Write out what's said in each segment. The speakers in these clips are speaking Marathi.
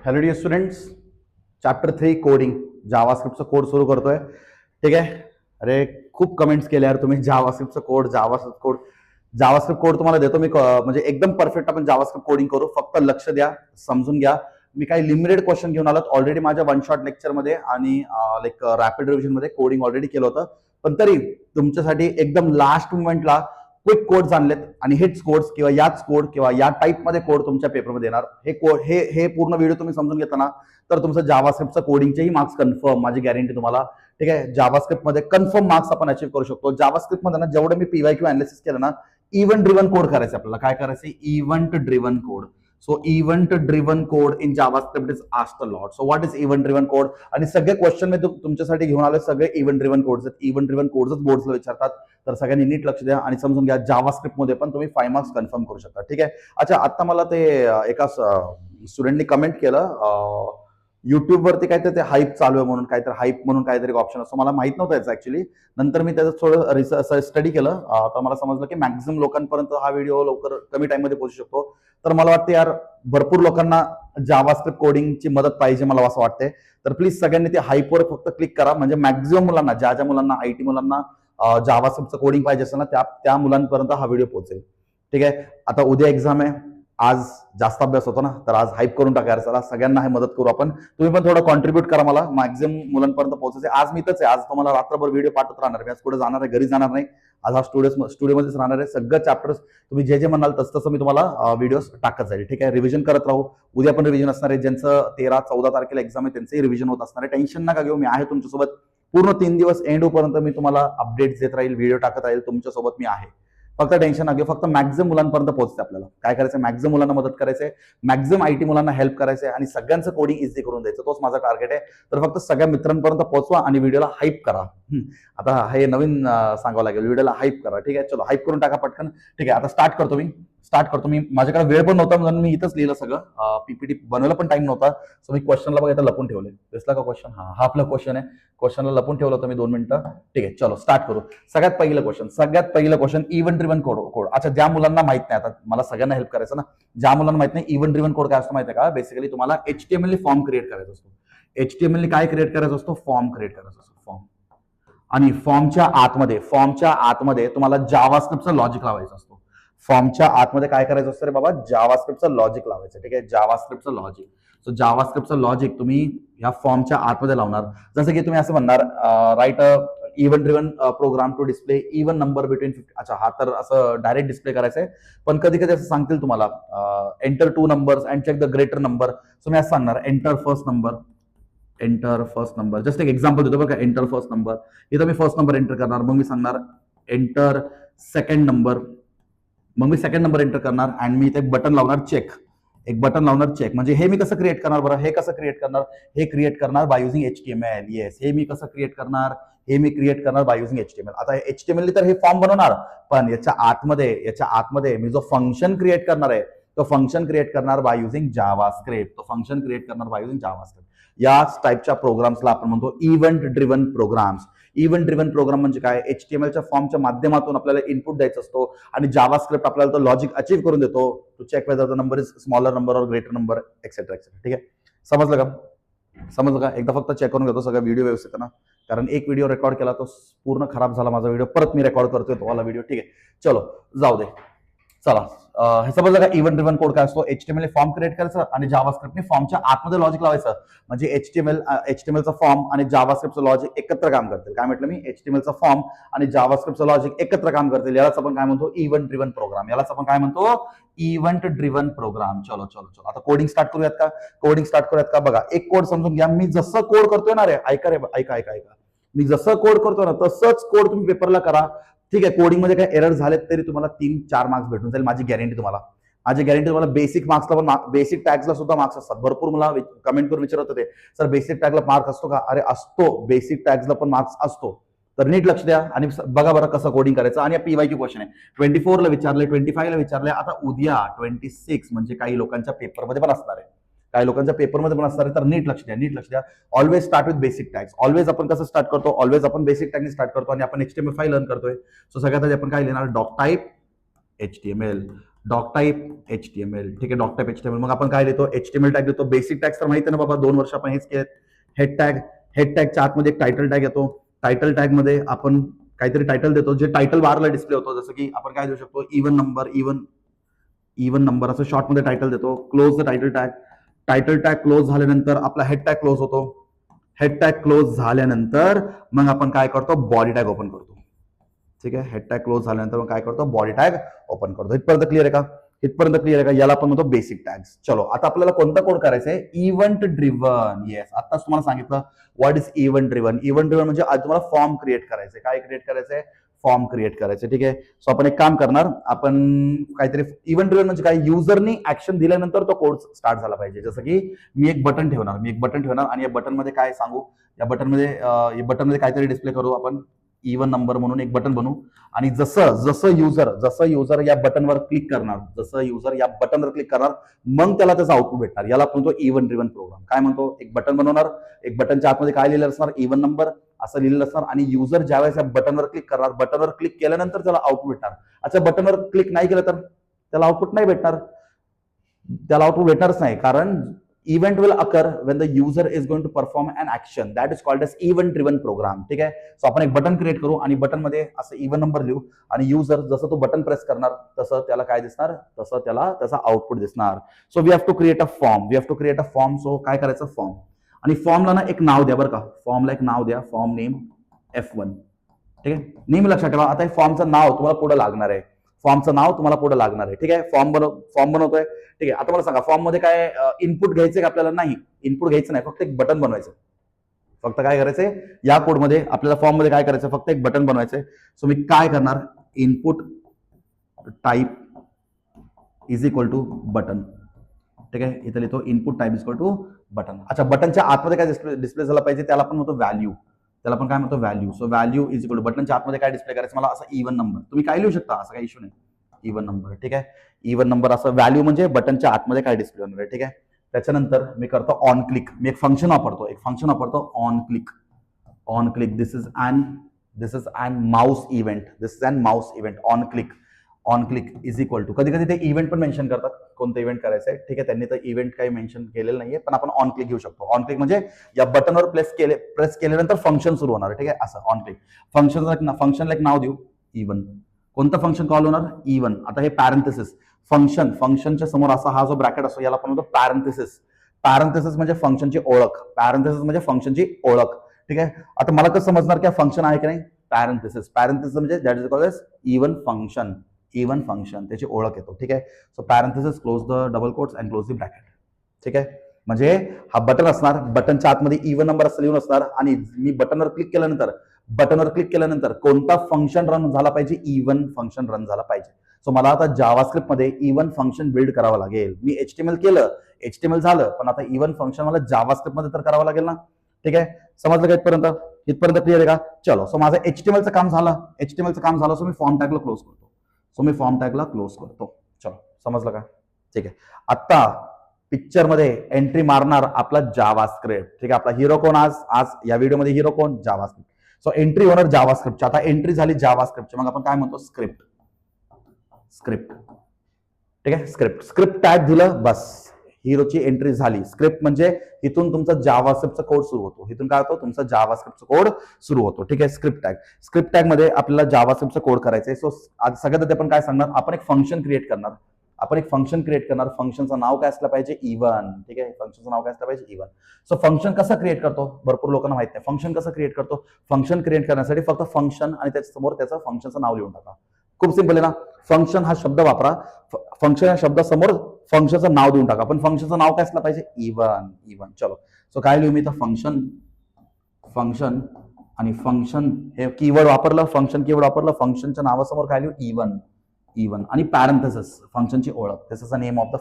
Hello dear students, chapter 3 coding जावास्क्रिप्टचा कोड सुरू करतोय. ठीक आहे. अरे खूप कमेंट्स केले यार तुम्ही, जावास्क्रिप्टचा कोड जावास्क्रिप्ट कोड तुम्हाला देतो मी. म्हणजे एकदम परफेक्ट आपण जावास्क्रिप्ट कोडिंग करू. फक्त लक्ष द्या, समजून घ्या. मी काही लिमिटेड क्वेश्चन घेऊन आलो ऑलरेडी माझ्या वन शॉट लेक्चरमध्ये आणि लाईक रॅपिड रिव्हिजनमध्ये कोडिंग ऑलरेडी केलं होतं. पण तरी तुमच्यासाठी एकदम लास्ट मोमेंटला क्विक कोड्स आणलेत आणि हेच कोड्स किंवा याच कोड किंवा या टाईपमध्ये कोड तुमच्या पेपरमध्ये येणार. हे कोड हे पूर्ण व्हिडिओ तुम्ही समजून घेता ना, तर तुमचं जावास्क्रिप्टचं कोडिंगचेही मार्क्स कन्फर्म, माझी गॅरंटी तुम्हाला. ठीक आहे. जावास्क्रिप्टमध्ये कन्फर्म मार्क्स आपण अचीव्ह करू शकतो. जावास्क्रिप्टमध्ये ना जेवढे मी पीवायक्यू अनालिसिस केलं ना, इव्हेंट ड्रिव्हन कोड करायचं आपल्याला. काय करायचं? Event driven code. So event driven code in JavaScript is asked a lot. So what is event driven code? आणि सगळे क्वेश्चन मी तुमच्यासाठी घेऊन आले, सगळे इव्हेंट ड्रिव्हन कोड्स आहेत. इव्हेंट ड्रिव्हन कोड्सच बोर्ड्सला विचारतात. तर सगळ्यांनी नीट लक्ष द्या आणि समजून घ्या. जावास्क्रिप्टमध्ये पण तुम्ही 5 मार्क्स कन्फर्म करू शकता. ठीक आहे. अच्छा, आता मला ते एका स्टुडंटनी कमेंट केलं युट्यूब वरती काहीतरी ते हाईप चालू आहे म्हणून, काहीतरी हाईप म्हणून काहीतरी ऑप्शन असतो. मला माहित नव्हतं याचं ऍक्च्युली. नंतर मी त्याचं थोडं रिसर्च स्टडी केलं, तर मला समजलं की मॅक्झिमम लोकांपर्यंत हा व्हिडिओ लवकर कमी टाइममध्ये पोहोचू शकतो. तर मला वाटतं यार भरपूर लोकांना जावास्क्रिप्ट कोडिंगची मदत पाहिजे, मला असं वाटतंय. तर प्लीज सगळ्यांनी ते हाईपवर फक्त क्लिक करा. म्हणजे मॅक्झिमम मुलांना, ज्या मुलांना आयटी मुलांना जावास्क्रिप्टचं कोडिंग पाहिजे असेल ना, त्या मुलांपर्यंत हा व्हिडिओ पोहोचेल. ठीक आहे. आता उद्या एक्झाम आहे, आज जास्त अभ्यास होतो ना, तर आज हाईप करून टाका. चला सगळ्यांना हे मदत करू आपण. तुम्ही पण थोडं कॉन्ट्रीब्यूट करा, मला मॅक्झिमम मुलांपर्यंत पोहोचायचे. आज मी इथंच आहे, आज तुम्हाला रात्रभर व्हिडिओ पाठवत राहणार. मी आज पुढे जाणार आहे, घरी जाणार नाही. आज हा स्टुडिओमध्येच राहणार आहे. सगळं चॅप्टर्स तुम्ही जे म्हणाल तसं मी तुम्हाला व्हिडिओ टाकत जाईल. ठीक आहे. रिव्हिजन करत राहू. उद्या पण रिव्हिजन असणार आहे. ज्यांचं 13-14 तारखेला एक्झाम आहे त्यांचंही रिव्हिजन होत असणार आहे. टेन्शन नका घेऊ, मी आहे तुमच्यासोबत. पूर्ण 3 दिवस एंड होईपर्यंत मी तुम्हाला अपडेट्स देत राहील, व्हिडिओ टाकत राहील. तुमच्यासोबत मी आहे. फक्त टेन्शन नका घेऊ. फक्त मॅक्झिमम मुलांपर्यंत पोहोचते. आपल्याला काय करायचं? मॅक्झिमम मुलांना मदत करायचंय, मॅक्झिमम आयटी मुलांना हेल्प करायचंय आणि सगळ्यांचं कोडिंग इझी करून द्यायचं. तोच माझा टार्गेट आहे. तर फक्त सगळ्या मित्रांपर्यंत पोहोचवा आणि व्हिडिओला हाईप करा. आता हे नवीन सांगावं लागेल, व्हिडिओला हाईप करा. ठीक आहे. चलो हाईप करून टाका पटकन. ठीक आहे. आता स्टार्ट करतो मी. माझ्याकडे वेळ पण नव्हता म्हणून मी इथंच लिहिलं सगळं. पीपीटी बनवायला पण टाइम नव्हता. सो मी क्वेश्चनला बघा इथं लपून ठेवले. दिसला का क्वेश्चन? हा आपला क्वेश्चन आहे. क्वेश्चनला लपून ठेवलं होतं मी 2 मिनिटं. ठीक आहे. चलो स्टार्ट करू. सगळ्यात पहिलं क्वेश्चन इव्हेंट ड्रिव्हन कोड. अच्छा, ज्या मुलांना माहित नाही, आता मला सगळ्यांना हेल्प करायचं ना, ज्या मुलांना माहित नाही इव्हेंट ड्रिव्हन कोड काय असतं माहिती आहे का? बेसिकली तुम्हाला HTML फॉर्म क्रिएट करायचा असतो. HTML काय क्रिएट करायचा असतो? फॉर्म क्रिएट करायचा असतो. फॉर्म. आणि फॉर्मच्या आतमध्ये तुम्हाला जावास्क्रिप्टचं लॉजिक लावायचं असतो. फॉर्मच्या आतमध्ये काय करायचं असतं रे बाबा? जावास्क्रिप्टचं लॉजिक लावायचं. ठीक आहे. जावास्क्रिप्टचं लॉजिक. सो जावास्क्रिप्टचं लॉजिक तुम्ही या फॉर्मच्या आतमध्ये लावणार. जसं की तुम्ही असं म्हणणार, write event driven program to display even number between 50. अच्छा, हा तर असं डायरेक्ट डिस्प्ले करायचं आहे. पण कधी कधी असं सांगतील तुम्हाला, enter 2 numbers and check the greater number. So मी असं सांगणार, एंटर फर्स्ट नंबर. जस्ट एक एक्झाम्पल देतो बघा. Enter first number. इथं मी फर्स्ट नंबर एंटर करणार. मग मी सांगणार एंटर सेकंड नंबर. मग मी सेकंड नंबर एंटर करणार अँड मी इथे एक बटन लावणार चेक. म्हणजे हे मी कसं क्रिएट करणार बरं? हे क्रिएट करणार बाय युझिंग HTML. येस, हे मी कसं क्रिएट करणार? By using HTML. आता HTML तर हे फॉर्म बनवणार, पण याच्या आतमध्ये मी जो फंक्शन क्रिएट करणार आहे, तो फंक्शन क्रिएट करणार बाय युझिंग जावास्क्रिप्ट. या टाईपच्या प्रोग्राम्सला आपण म्हणतो event driven programs. Event driven program म्हणजे काय? HTMLच्या फॉर्मच्या माध्यमातून आपल्याला इनपुट द्यायचा असतो आणि जावास्क्रिप्ट आपल्याला तो लॉजिक अचीव्ह करून देतो, to check whether the number is smaller number और ग्रेटर नंबर, एक्सेट्रा. ठीक आहे. समजलं का? एकदा फक्त चेक करून घेतो सगळं व्हिडिओ व्यवस्थित आहे ना, कारण एक व्हिडिओ रेकॉर्ड केला तो पूर्ण खराब झाला माझा व्हिडिओ. परत मी रेकॉर्ड करतोय तो वाला व्हिडिओ. ठीक आहे. चलो जाऊ दे. चला, हे समजलं का? इव्हेंट ड्रिव्हन कोड काय असतो? HTML फॉर्म क्रिएट करायचं आणि जावास्क्रिप्टने फॉर्मच्या आतमध्ये लॉजिक लावायचं. म्हणजे HTMLचा फॉर्म आणि जावास्क्रिप्टचं लॉजिक एकत्र काम करतील. काय म्हटलं मी? HTMLचा फॉर्म आणि जावास्क्रिप्टचं लॉजिक एकत्र काम करतील. यालाच आपण काय म्हणतो? Event driven program. चलो. आता कोडिंग स्टार्ट करूयात का? बघा, एक कोड समजून घ्या. मी जसं कोड करतोय ना रे, ऐका. मी जसं कोड करतोय ना तसंच कोड तुम्ही पेपरला करा. ठीक आहे. कोडिंग मध्ये काही एरर झालेत तरी तुम्हाला 3-4 मार्क्स भेटून जाईल. माझी गॅरंटी तुम्हाला. बेसिक मार्क्सला पण, बेसिक टॅग्सला सुद्धा मार्क्स असतात. भरपूर मला कमेंट करून विचारत होते, सर बेसिक टॅगला मार्क असतो का? अरे असतो, बेसिक टॅग्सला पण मार्क्स असतो. तर नीट लक्ष द्या आणि बघा बरं कसं कोडिंग करायचं. आणि PYQ क्वेश्चन आहे. 24 ला विचारले, 25 ला विचारले. आता उद्या 26 म्हणजे काही लोकांच्या पेपरमध्ये पण असणार आहे. तर नीट लक्ष द्या. Always start with basic tags. Always आपण कसं स्टार्ट करतो? ऑलवेज आपण बेसिक टॅगने स्टार्ट करतो आणि आपण HTML5 लर्न करतोय. सो सगळ्यात आधी आपण काय लिहिणार? Doc type HTML. Doc type HTML, ठीक आहे, डॉक टाईप HTML. मग आपण काय लिहितो, HTML टॅग देतो. बेसिक टॅग तर माहिती आहे ना बाबा, 2 वर्ष आपण हेच केलेत. हेड टॅगच्या आतमध्ये एक टायटल टॅग येतो. टायटल टॅग मध्ये आपण काहीतरी टायटल देतो, जे टायटल बारला डिस्प्ले होतो. जसं की आपण काय देऊ शकतो, इवन नंबर असं शॉर्ट मध्ये टायटल देतो. Close the title tag. Title tag close झाल्यानंतर आपला हेड टॅग क्लोज होतो. हेड टॅग क्लोज झाल्यानंतर मग आपण काय करतो, बॉडी टॅग ओपन करतो. ठीक आहे, हेड टॅग क्लोज झाल्यानंतर मग काय करतो, बॉडी टॅग ओपन करतो. इथपर्यंत क्लिअर आहे का? इथपर्यंत क्लिअर आहे का? याला आपण म्हणतो बेसिक टॅग्स. चलो, आता आपल्याला कोणता कोड करायचा आहे, इव्हेंट ड्रिव्हन. येस, आताच तुम्हाला सांगितलं what is event driven. Event driven म्हणजे आज तुम्हाला फॉर्म क्रिएट करायचे. काय क्रिएट करायचंय, फॉर्म क्रिएट करायचे. ठीक आहे, सो आपण एक काम करणार, आपण काहीतरी इव्हेंट ड्रिव्हन म्हणजे काय, युजरनी ऍक्शन दिल्यानंतर तो कोड स्टार्ट झाला पाहिजे. जसं की मी एक बटन ठेवणार आणि या बटन मध्ये काय सांगू, या बटन मध्ये काहीतरी डिस्प्ले करू आपण, इवन नंबर म्हणून एक बटन बनवू. आणि जसं युजर या बटनवर क्लिक करणार, मग त्याला त्याचा आउटपुट भेटणार. याला म्हणतो इव्हेंट ड्रिव्हन प्रोग्राम. काय म्हणतो, एक बटन बनवणार, एक बटनच्या आतमध्ये काय लिहिलेलं असणार, इवन नंबर असं लिहिलेलं असणार. आणि युजर ज्यावेळेस या बटनवर क्लिक करणार, बटनवर क्लिक केल्यानंतर त्याला आउटपुट भेटणार. अच्छा, बटनवर क्लिक नाही केलं तर त्याला आउटपुट नाही भेटणार. त्याला आउटपुट भेटणारच नाही, कारण event will occur when the user is going to perform an action that is called as event driven program. ठीक आहे, सो आपण एक बटन क्रिएट करू आणि बटन मध्ये असं इवन नंबर लिहू आणि युजर जसं तो बटन प्रेस करणार तसं त्याला काय दिसणार, तसं त्याला त्याचा आउटपुट दिसणार. So we have to create a form. So काय करायचं, फॉर्म. आणि फॉर्मला ना एक नाव द्या बरं का, फॉर्मला एक नाव द्या, फॉर्म नेम F1. ठीक आहे, नेहमी लक्षात ठेवा. आता हे फॉर्मचं नाव तुम्हाला पुढे लागणार आहे. ठीक आहे, फॉर्म बनवतोय. ठीक आहे, आता मला सांगा, फॉर्म मध्ये काय इनपुट घ्यायचंय का आपल्याला? नाही, इनपुट घ्यायचं नाही, फक्त एक बटन बनवायचं. फक्त काय करायचंय, या कोडमध्ये आपल्याला फॉर्म मध्ये काय करायचं, फक्त एक बटन बनवायचंय. सो मी काय करणार, input type is equal to button. ठीक आहे, इथे लिहितो input type is equal to button. अच्छा, बटनच्या आतमध्ये काय डिस्प्ले झाला पाहिजे, त्याला आपण म्हणतो value. So value is equal to बटनच्या आतमध्ये काय डिस्प्ले करायचं मला, असं इव्हन नंबर. तुम्ही काय लिहू शकता, असं काही इश्यू नाही, इव्हन नंबर. ठीक आहे, इव्हन नंबर असं व्हॅल्यू म्हणजे बटनच्या आतमध्ये काय डिस्प्ले होणार आहे. ठीक आहे, त्याच्यानंतर मी करतो ऑन क्लिक. मी एक फंक्शन वापरतो on click. This is an mouse event. On click is equal to, कधी कधी ते इव्हेंट पण मेन्शन करतात, कोणतं इव्हेंट करायचं आहे. ठीक आहे, त्यांनी तर इव्हेंट काही मेन्शन केलेलं नाहीये, पण आपण ऑन क्लिक घेऊ शकतो. ऑन क्लिक म्हणजे या बटनवर प्रेस केल्यानंतर फंक्शन सुरू होणार. ठीक आहे, असं ऑन क्लिक. फंक्शनला एक नाव देऊ, इव्हन. कोणतं फंक्शन कॉल होणार, इव्हन. आता हे पॅरेंथेसिस फंक्शनच्या समोर असा हा जो ब्रॅकेट असतो याला आपण म्हणतो पॅरेंथेसिस म्हणजे फंक्शनची ओळख. ठीक आहे, आता मला कसं समजणार की फंक्शन आहे की नाही, पॅरेंथेसिस म्हणजे that is called as even function, त्याची ओळख येतो. ठीक आहे, so parenthesis, close the double quotes and close the bracket. ठीक आहे, म्हणजे हा बटन असणार, बटनच्या आतमध्ये इव्हन नंबर असं लिहून असणार आणि मी बटनवर क्लिक केल्यानंतर कोणता फंक्शन रन झाला पाहिजे, इव्हन फंक्शन रन झाला पाहिजे. सो मला आता जावास्क्रिप्ट मध्ये इव्हन फंक्शन बिल्ड करावं लागेल. मी एचटीएमएल झालं, पण आता इव्हन फंक्शन मला जावास्क्रिप्ट मध्ये तर करावं लागेल ना. ठीक आहे, समजलं का इथपर्यंत क्लिअर आहे का? चलो, सो माझं एचटीएमएलचं काम झालं. सो मी फॉर्म टॅगला क्लोज करतो. चलो, समजलं का? ठीक आहे, आता पिक्चर मध्ये एंट्री मारणार आपला जावास्क्रिप्ट. ठीक आहे, आपला हिरो कोण आज या व्हिडिओमध्ये हिरो कोण, जावास्क्रिप्ट. सो एंट्री होणार जावास्क्रिप्टची. आता एंट्री झाली जावास्क्रिप्टची, मग आपण काय म्हणतो, स्क्रिप्ट. ठीक आहे, स्क्रिप्ट टॅग दिलं, बस हिरोची एंट्री झाली. स्क्रिप्ट म्हणजे इथून तुमचा जावास्क्रिप्टचा कोड सुरू होतो. इथून काय होतो, तुमचा जावास्क्रिप्टचा कोड सुरू होतो. ठीक आहे, स्क्रिप्ट टॅग मध्ये आपल्याला जावास्क्रिप्टचा कोड करायचा आहे. सो आज सगळ्यात आधी आपण काय सांगणार, आपण एक फंक्शन क्रिएट करणार. फंक्शनचं नाव काय असलं पाहिजे, इव्हन. ठीक आहे, फंक्शनचं नाव काय असलं पाहिजे, इव्हन. सो फंक्शन कसं क्रिएट करतो, भरपूर लोकांना माहित नाही. फंक्शन क्रिएट करण्यासाठी फक्त फंक्शन आणि त्याच्यासमोर त्याचं फंक्शनचं नाव लिहून टाका. खूप सिंपल आहे ना. फंक्शन हा शब्द वापरा, फंक्शन या शब्दासमोर फंक्शनचं नाव देऊन टाका. पण फंक्शनचं नाव काय असलं पाहिजे, इव्हन. चलो, सो काय लिहू मी तर फंक्शन आणि फंक्शन हे कीवर्ड वापरलं, फंक्शनच्या नावासमोर काय लिहू, इव्हन आणि पॅरेंथेसिस, फंक्शनची ओळख. This is the name of the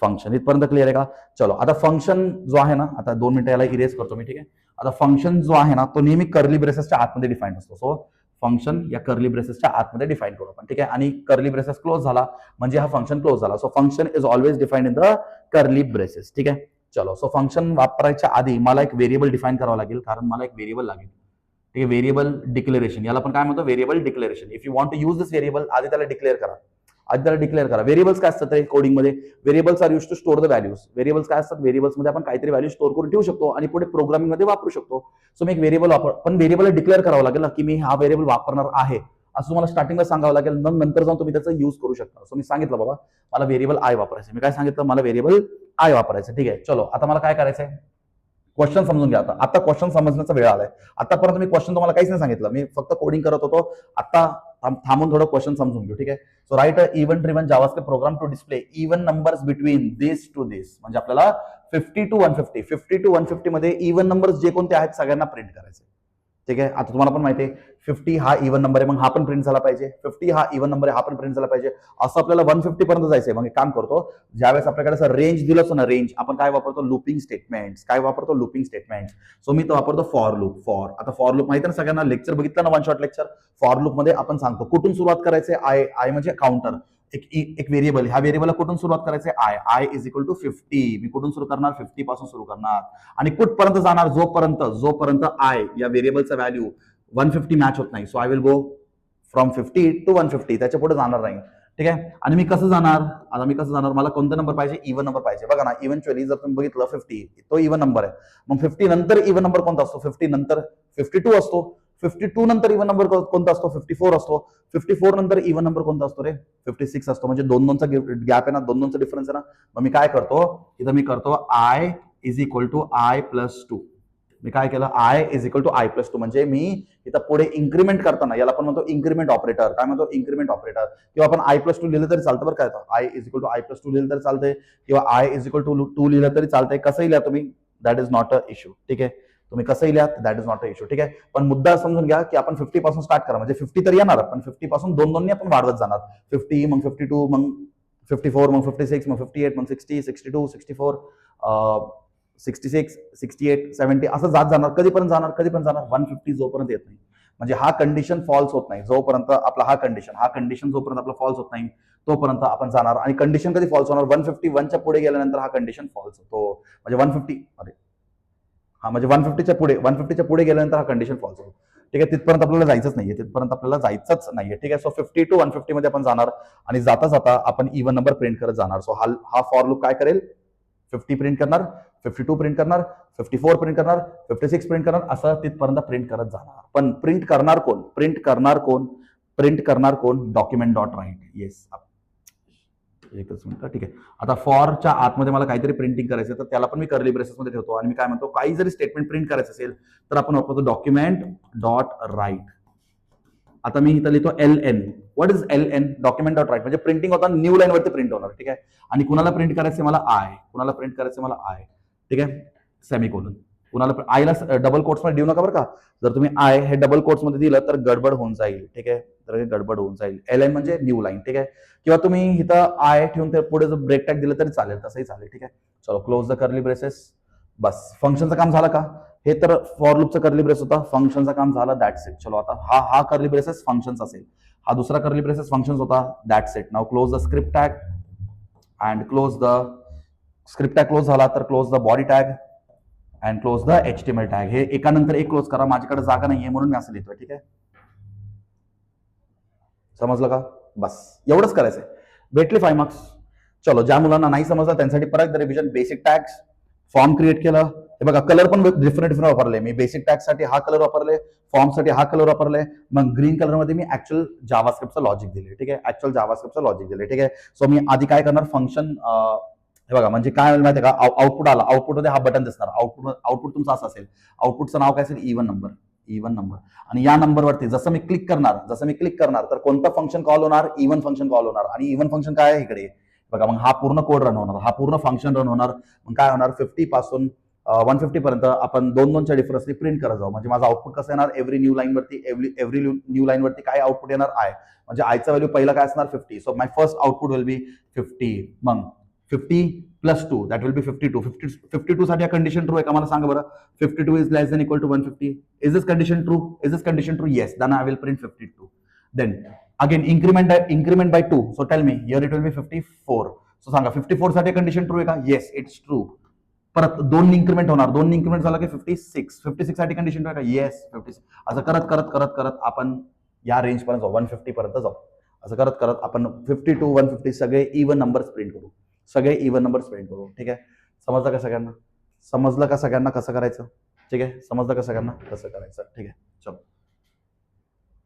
function. इथपर्यंत क्लिअर आहे का? चलो, आता फंक्शन जो आहे ना, आता 2 मिनिटं याला इरेज करतो मी. ठीक आहे, आता फंक्शन जो आहे ना तो नेहमी कर्ली ब्रेसेसच्या आतमध्ये डिफाईन असतो. सो फंक्शन या कर्ली ब्रेसेसच्या आतमध्ये डिफाईन करू आपण. ठीक आहे, आणि कर्ली ब्रेसेस क्लोज झाला म्हणजे हा फंक्शन क्लोज झाला. So function is always define in the curly braces. ठीक आहे, चलो, सो फंक्शन वापरायच्या आधी मला एक व्हेरिएबल डिफाईन करावं लागेल, कारण मला एक व्हेरिएबल लागेल. ठीक आहे. व्हेरिएबल डिक्लेरेशन, याला आपण काय म्हणतो, variable declaration. If you want to use this variable, आधी त्याला डिक्लेअर करा. व्हेरिएबल्स काय असतात कोडिंगमध्ये, variables are used to store the values. Variables काय असतात, व्हेरिएबल्समध्ये आपण काहीतरी व्हॅल्यू स्टोअर करून ठेवू शकतो आणि पुढे प्रोग्रामिंगमध्ये वापरू शकतो. सो मी एक व्हेरिएबल पण व्हेरिएबल डिक्लेअर करावं लागेल ना, की मी हा व्हेरिएबल वापरणार आहे, असं तुम्हाला स्टार्टिंगला सांगावं लागेल. मग नंतर जाऊन तुम्ही त्याचा यूज करू शकता. सो मी सांगितलं बाबा मला व्हेरिएबल आय वापरायचं. मी काय सांगितलं, मला व्हेरिएबल आय वापरायचं. ठीक आहे, चलो आता मला काय करायचंय, क्वेश्चन समजून घ्या. आता क्वेश्चन समजण्याचा वेळ आलाय. आतापर्यंत मी क्वेश्चन तुम्हाला काहीच नाही सांगितलं, मी फक्त कोडिंग करत होतो. आता थांबून थोडं क्वेश्चन समजून घेऊ. ठीक आहे. So write a event driven JavaScript program to display even numbers between this to this. म्हणजे आपल्याला 50 to 150, 50 to 150 मध्ये इव्हन नंबर्स जे कोणते आहेत सगळ्यांना प्रिंट करायचे. ठीक आहे. आता तुम्हाला पण माहिती आहे 50 हा इव्हन नंबर आहे, मग हा पण प्रिंट झाला पाहिजे. 50 हा इव्हन नंबर आहे, हा पण प्रिंट झाला पाहिजे. असं आपल्याला 150 पर्यंत जायचंय. मग एक काम करतो, ज्यावेळेस आपल्याकडे असं रेंज दिलं असतं ना, रेंज, आपण काय वापरतो, लुपिंग स्टेटमेंट्स. काय वापरतो, लुपिंग स्टेटमेंट्स. सो मी तो वापरतो फॉर लूप. आता फॉर लूप माहिती ना सगळ्यांना, लेक्चर बघितलं ना, one shot lecture. For loop मध्ये आपण सांगतो कुठून सुरुवात करायचे, आय म्हणजे काउंटर, एक व्हेरिएबल, ह्या व्हेरिएबलला कुठून सुरुवात करायचे, आय इज इक्वल टू 50. मी कुठून सुरू करणार, 50 पासून सुरू करणार आणि कुठपर्यंत जाणार, जोपर्यंत आय या व्हेरिएबलचा व्हॅल्यू 150 मॅच होत नाही. So I will go from 50 to 150, त्याच्या पुढे जाणार नाही. ठीक आहे. आणि मी कसं जाणार, मला कोणता नंबर पाहिजे, इव्हन नंबर पाहिजे. बघा ना, इव्हेंच्युअली जर तुम्ही बघितलं 50 तो इव्हन नंबर आहे. मग 50 नंतर इव्हन नंबर कोणता असतो, 50 नंतर 52 असतो. 52 नंतर इव्हन नंबर कोणता असतो, 54 असतो. 54 नंतर इव्हन नंबर कोणता असतो रे, 56 असतो. म्हणजे 2-2चा गॅप आहे ना, 2-2चा डिफरन्स आहे ना. मग मी काय करतो, इथं मी करतो I is equal to I plus 2. मी काय केलं, I is equal to I plus 2. म्हणजे मी इथं पुढे इन्क्रीमेंट करताना, याला आपण म्हणतो इन्क्रीमेंट ऑपरेटर. काय म्हणतो, इन्क्रीमेंट ऑपरेटर. किंवा आपण आय प्लस 2 लिहिलं तरी चालतं बरं. काय I is equal to I plus 2 लिहिलं तरी चालतंय, किंवा आय इज इक्वल टू 2 लिहिलं तरी चालतंय. कसंही लिहा तुम्ही, that is not a issue. ठीक आहे, तुम्ही कसंही लिहा, that is not a issue. ठीक आहे. पण मुद्दा समजून घ्या की आपण 50 पासून स्टार्ट करा. म्हणजे 50 तर येणार, पण 50 पासून 2-2 आपण वाढवत जाणार. 50, मग 52, मग 54, मग 56, मग 58, मग 60, 62, 64, 66, 68, 70 असं जाणार. कधीपर्यंत जाणार, 150 जोपर्यंत येत नाही. म्हणजे हा कंडिशन फॉल्स होत नाही, जोपर्यंत आपला हा कंडिशन जोपर्यंत आपला फॉल्स होत नाही तोपर्यंत आपण जाणार. आणि कंडिशन कधी फॉल्स होणार, 151च्या पुढे गेल्यानंतर हा कंडिशन फॉल्स होतो. म्हणजे 150च्या पुढे गेल्यानंतर हा कंडिशन फॉल्स होतो. ठीक आहे. तिथपर्यंत आपल्याला जायचंच नाहीये. ठीक आहे. सो 50 to 150 मध्ये आपण जाणार आणि जाता जाता आपण इव्हन नंबर प्रिंट करत जाणार. सो हा फॉर लूप काय करेल, 50 प्रिंट करणार, 52 प्रिंट करणार, 54 प्रिंट करणार, 56 प्रिंट करणार, असं तिथपर्यंत प्रिंट करत जाणार. पण प्रिंट करणार कोण, डॉक्युमेंट डॉट राईट. येस, एकच मिनिट. ठीक आहे. आता फॉरच्या आतमध्ये मला काहीतरी प्रिंटिंग करायचं, तर त्याला पण मी कर्ली ब्रेसेस मध्ये ठेवतो. आणि मी काय म्हणतो, काही जरी स्टेटमेंट प्रिंट करायचं असेल तर आपण वापरतो डॉक्युमेंट डॉट राईट. आता मी इथं लिहितो LN. What is LN, document dot write. म्हणजे प्रिंटिंग होता, न्यू लाईन वरती प्रिंट होणार. ठीक आहे. आणि कुणाला प्रिंट करायचं, मला आय. ठीक आहे, सेमिकोलन. कुणाला आयला डबल कोट्स मध्ये देऊ नका बरं का. जर तुम्ही आय हे डबल कोट्स मध्ये दिलं तर गडबड होऊन जाईल. ठीक आहे, तर गडबड होऊन जाईल. LN म्हणजे न्यू लाईन. ठीक आहे. किंवा तुम्ही इथं आय ठेवून पुढे जर ब्रेक टॅग दिलं तरी चालेल, तसंही चालेल. ठीक आहे. चलो, क्लोज द कर्ली ब्रेसेस. बस, फंक्शनचं काम झालं का. हे तर फॉर लूपचं कर्ली ब्रेस होता, फंक्शनचं काम झालं, दॅट्स इट. चलो, आता हा कर्ली ब्रेसेस फंक्शन्स असेल, हा दुसरा कर्ली ब्रेसेस फंक्शन्स होता, that's it. Now close the script tag and close the script tag. Close झाला तर close the body tag and close the HTML tag. हे एकानंतर एक क्लोज करा, माझ्याकडे जागा नाहीये म्हणून मी असं लिहितोय. ठीक आहे, समजलं का. बस एवढंच करायचंय, भेटले 5 मार्क्स. चलो, ज्या मुलांना नाही समजलं त्यांसाठी परत revision. Basic tags, form create केलं. हे बघा, कलर पण डिफरंट वापरले मी. बेसिक टॅग साठी हा कलर वापरले, फॉर्म साठी हा कलर वापरले. मग ग्रीन कलर मध्ये मी ऍक्च्युअल जावास्क्रिप्टचं लॉजिक दिले. ठीक आहे, ठीक आहे. सो मी आधी काय करणार, फंक्शन, हे बघा, म्हणजे काय माहिती आहे का, आउटपुट आला, आउटपुट मध्ये हा बटन दिसणार. आउटपुट तुमचं असं असेल, आउटपुटचं नाव काय असेल, इव्हन नंबर. आणि या नंबरवरती जसं मी क्लिक करणार तर कोणतं फंक्शन कॉल होणार, इव्हन फंक्शन कॉल होणार. आणि इव्हन फंक्शन काय आहे इकडे बघा. मग हा पूर्ण कोड रन होणार, हा पूर्ण फंक्शन रन होणार. मग काय होणार, 50 पासून 150 पर्यंत आपण 2-2च्या डिफरन्सनी प्रिंट करत जाऊ. म्हणजे माझा आउटपुट कसं येणार, एव्हरी न्यू लाईन वरती काय आउटपुट येणार, आय. म्हणजे आयचा व्हॅल्यू पहिला काय असणार, 50. So my first output will be 50. मग 50 प्लस 2 दॅट विल बी 52. 52 साठी कंडिशन ट्रू आहे का मला सांगा बरं. 52 is less than equal to 150. Is this condition true, yes. Then I will print 52. Then again increment by 2. So tell me, here it will be 54. So सांगा, 54 साठी कंडिशन ट्रू आहे का, येस, इट्स ट्रू. परत 2 इन्क्रीमेंट होणार, 2 इन्क्रीमेंट झाला की 56 साठी कंडिशन काय? येस 56. असं करत करत करत करत आपण या रेंज पर्यंत जाऊ, 150 पर्यंत जाऊ. असं करत करत आपण 50 to 150 सगळे इव्हन नंबर्स प्रिंट करू, सगळे इव्हन नंबर्स प्रिंट करू. ठीक आहे, समजलं का सगळ्यांना? समजलं का सगळ्यांना कसं करायचं? ठीक आहे, समजलं का सगळ्यांना कसं करायचं? ठीक आहे, चलो.